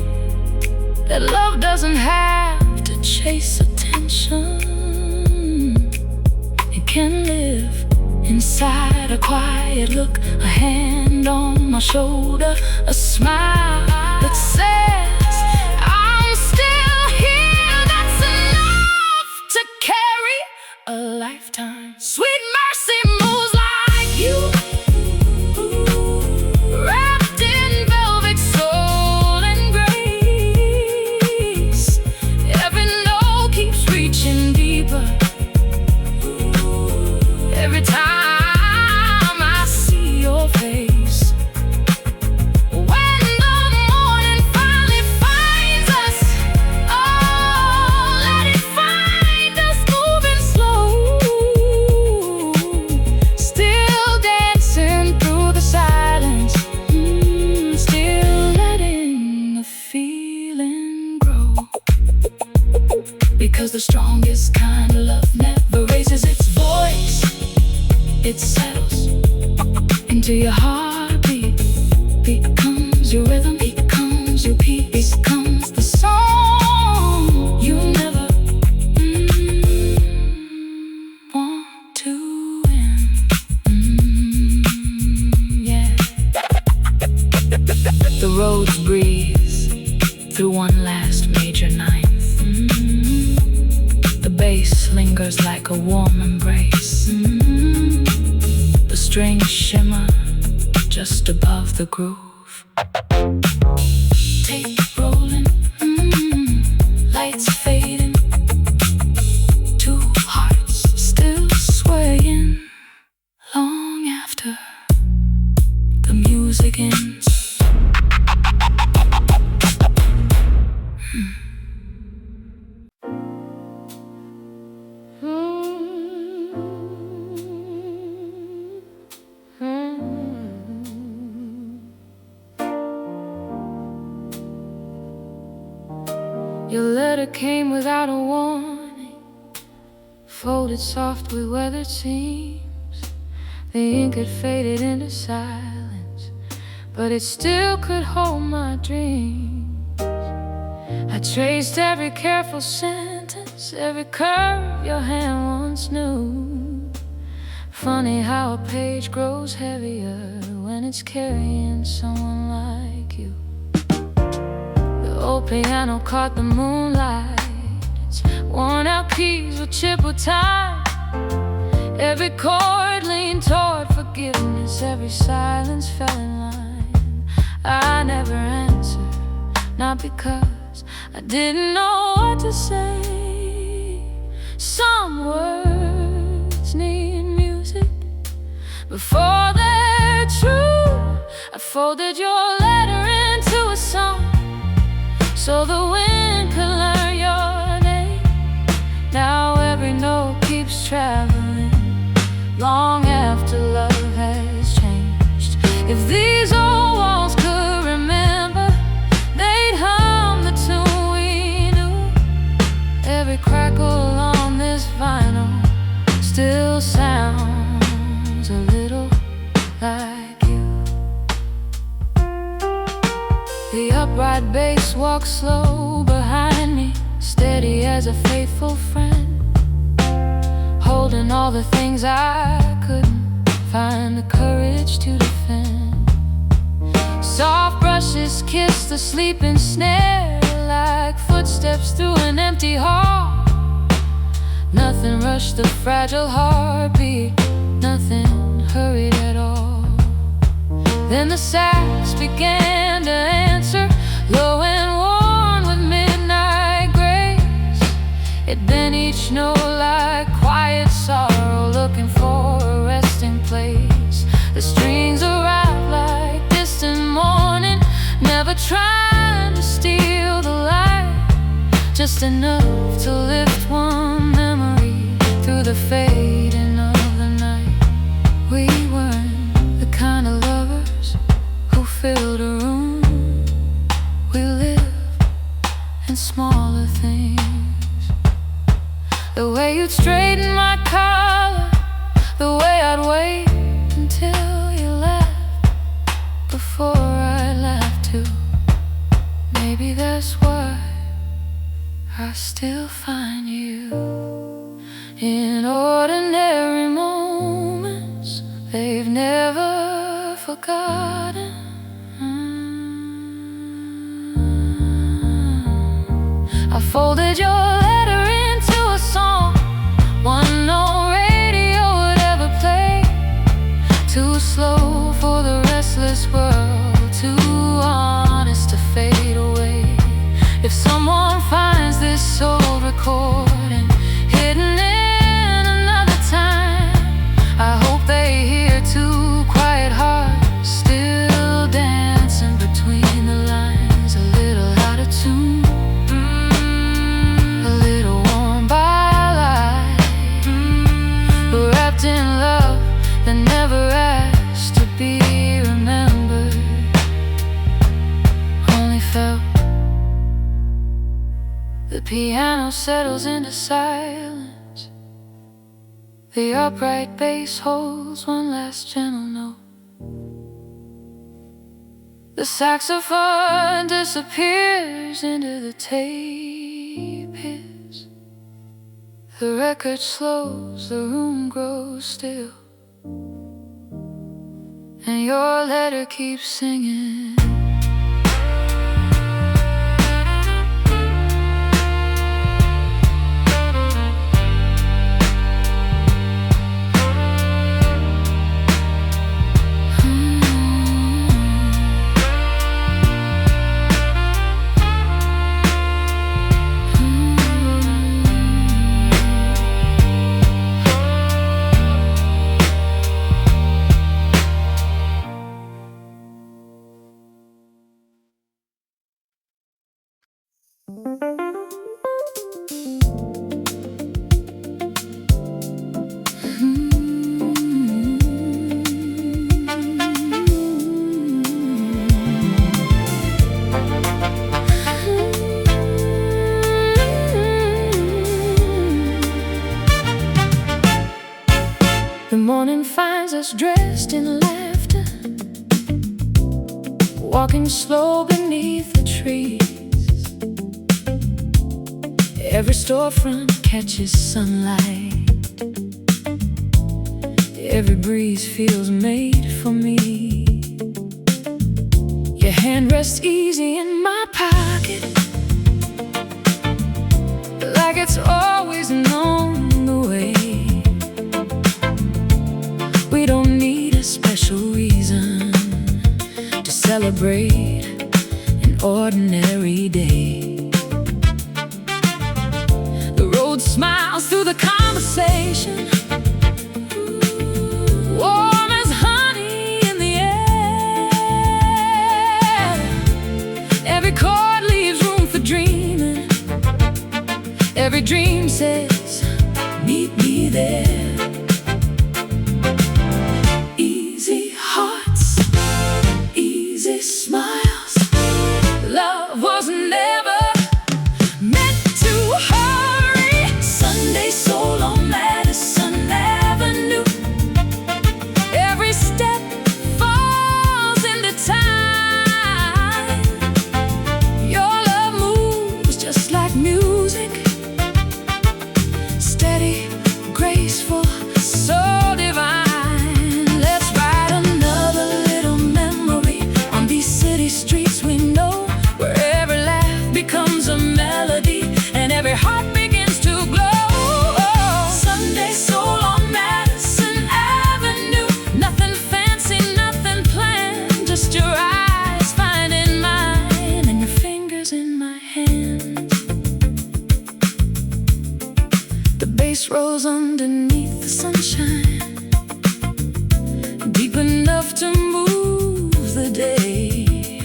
that love doesn't have to chase attention. It can live inside a quiet look, a hand on my shoulder, a smile that says I'm still here. That's enough to carry a lifetime. Sweet mercy moves like you, wrapped in velvet soul and grace. Every note keeps reaching deeper. Every time I see your face, when the morning finally finds us, oh, let it find us moving slow, still dancing through the silence, still letting the feeling grow. Because the strongest kind of love never raises its voice. It settles into your heartbeat, becomes your rhythm, becomes your peace, becomes the song you never want to end. Yeah. The roads breeze through one last major ninth. The bass lingers like a warm embrace. The strings shimmer just above the groove. Tape rolling, lights fading, two hearts still swaying long after the music ends. Your letter came without a warning, folded softly where it seems. The ink had faded into silence, but it still could hold my dreams. I traced every careful sentence, every curve your hand once knew. Funny how a page grows heavier when it's carrying someone like you. The old piano caught the moonlight, its worn out keys would chip with time. Every chord leaned toward forgiveness, every silence fell in line. I never answered, not because I didn't know what to say. Some words need music, before they're true. I folded your letter into a song so the wind could learn your name. Now every note keeps traveling long after love has changed. If these old walls could remember, they'd hum the tune we knew. Every crackle on this vinyl still sounds a little like you. The upright bass walks slow behind me, steady as a faithful friend, holding all the things I couldn't find the courage to defend. Soft brushes kiss the sleeping snare like footsteps through an empty hall. Nothing rushed the fragile heartbeat, nothing hurried at all. Then the sax began to answer, low and worn with midnight grace. It'd been each note like quiet sorrow looking for a resting place. The strings arrived like distant morning, never trying to steal the light, just enough to lift one memory through the fading of the night. We weren't the kind of lovers who filled a room. We lived in smaller things. The way you'd straighten my collar, the way I'd wait until you laughed before I laughed too. Maybe that's why I still find you in ordinary moments they've never forgotten. I folded your letter into a song, one no radio would ever play. Too slow for the restless world, too honest to fade away. If someone finds this old recording hidden in another time, I hope they hear two quiet hearts still dancing between the lines, a little out of tune, a little worn by life, wrapped in love that never asked to be remembered, only felt. The piano settles into silence. The upright bass holds one last gentle note. The saxophone disappears into the tape hiss. The record slows, the room grows still, and your letter keeps singing. The morning finds us dressed in laughter, walking slow beneath the trees. Every storefront catches sunlight, every breeze feels made for me. Your hand rests easy in my pocket, like it's always known the way. We don't need a special reason to celebrate an ordinary day. The road smiles through the conversation, warm says, meet me there. Easy hearts, easy smiles. Love was never meant to hurry. Sunday soul on Madison Avenue. Every step falls into time. Your love moves just like music, steady, graceful, so divine. Let's write another little memory on these city streets we know, where every laugh becomes a melody and every heart begins to glow. Sunday soul on Madison Avenue. Nothing fancy, nothing planned, just your eyes finding mine and your fingers in my hand. The bass rolls underneath the sunshine, deep enough to move the day.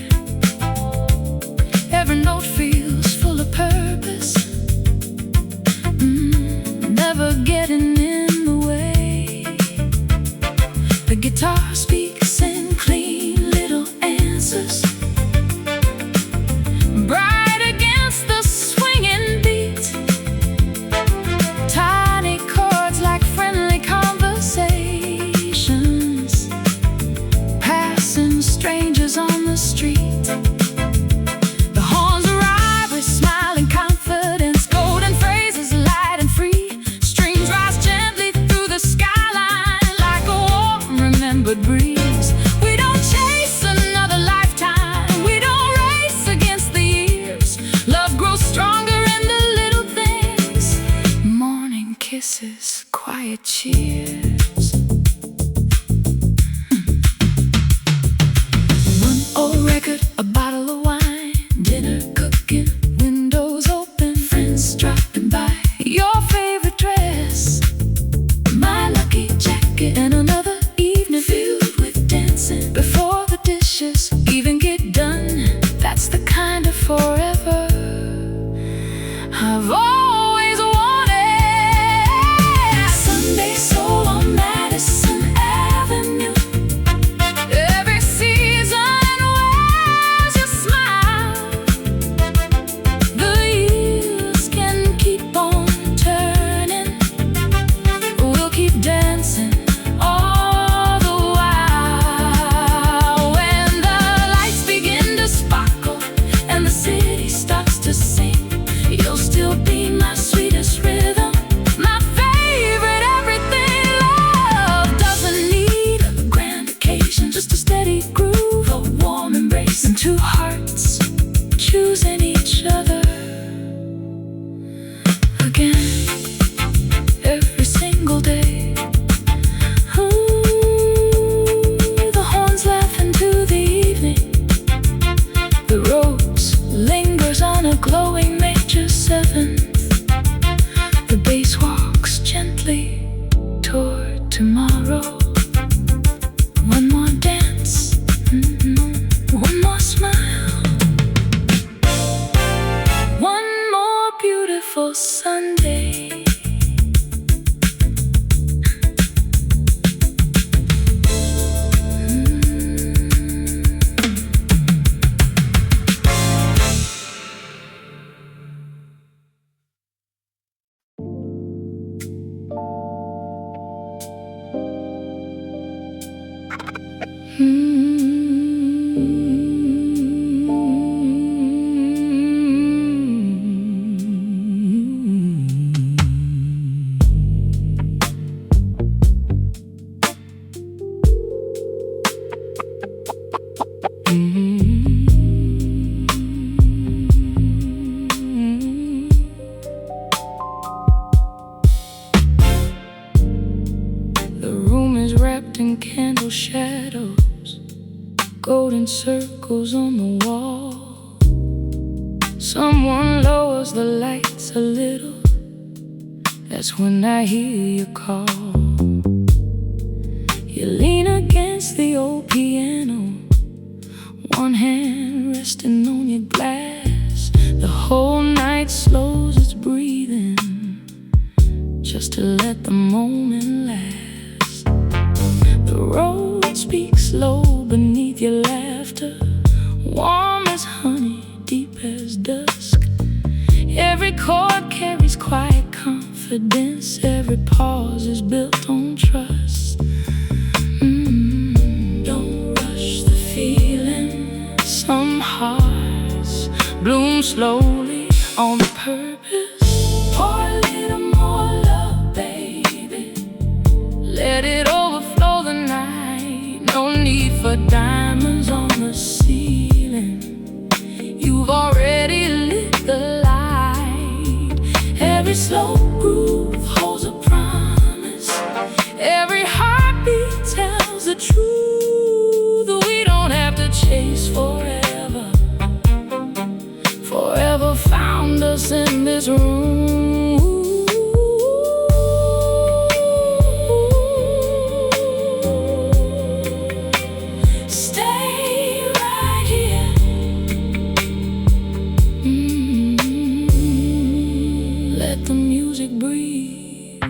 Every note feels full of purpose, never getting in the way. The guitar speaks in clean little answers, bright against the swinging beat. Tiny chords like friendly conversations, passing strangers on the street. The horns arrive with smiling confidence, golden phrases light and free. Strings rise gently through the skyline like a warm remembered breeze. We don't chase another lifetime, we don't race against the years. Love grows stronger in the little things, morning kisses, quiet cheers. One old record, a bottle of wine, dinner cooking, windows open, friends dropping by. Your favorite dress, my lucky jacket, and another evening filled with dancing before the dishes even get done. That's the kind of forever I've always wanted. Sunday soul on Madison Avenue. Every season wears your smile. The years can keep on turning, we'll keep dancing all the while. When the lights begin to sparkle and the city starts to sing, you'll still be my sweetest rhythm, my favorite everything. Love doesn't need a grand occasion, just a steady groove, a warm embrace, and two hearts choosing each other again every single day. Ooh, the horns laugh into the evening. The rose lingers on a glowing major seventh. The bass walks gently toward tomorrow. One more dance, one more smile, one more beautiful Sunday. The room is wrapped in candle shadows, golden circles on the wall. Someone lowers the lights a little, that's when I hear you call. You lean against the old piano, one hand resting on your glass. The whole night slows its breathing, your laughter, warm as honey, deep as dusk. Every chord carries quiet confidence. Every pause is built on trust. Don't rush the feeling. Some hearts bloom slowly on purpose. Pour a little more love, baby. Let it overflow the night. No need for diamonds on the ceiling. You've already lit the light. Every slow groove holds a promise. Every heartbeat tells the truth. We don't have to chase forever. Forever found us in this room. Stay right here. Let the music breathe.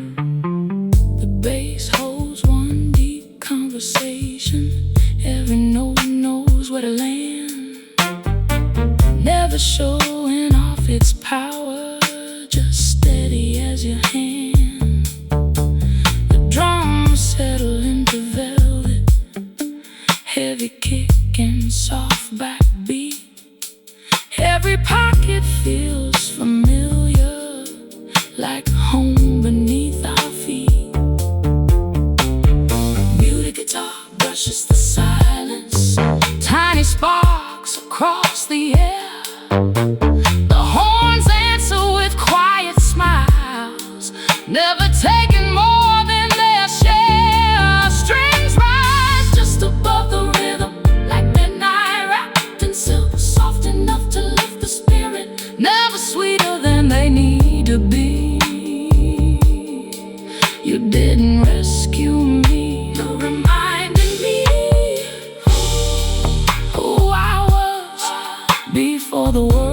The bass holds one deep conversation. Every note knows where to land. Never showing off its power, just steady as your hand. The drums settle into velvet, heavy kick and soft backbeat. Every pocket feels familiar, like home beneath our feet. Muted guitar brushes the silence, tiny sparks across the air. The horns answer with quiet smiles, never taking more than their share. Strings rise just above the rhythm, like midnight wrapped in silk, soft enough to lift the spirit, never sweeter than they need to be. You didn't rescue me, you reminded me who I was before the world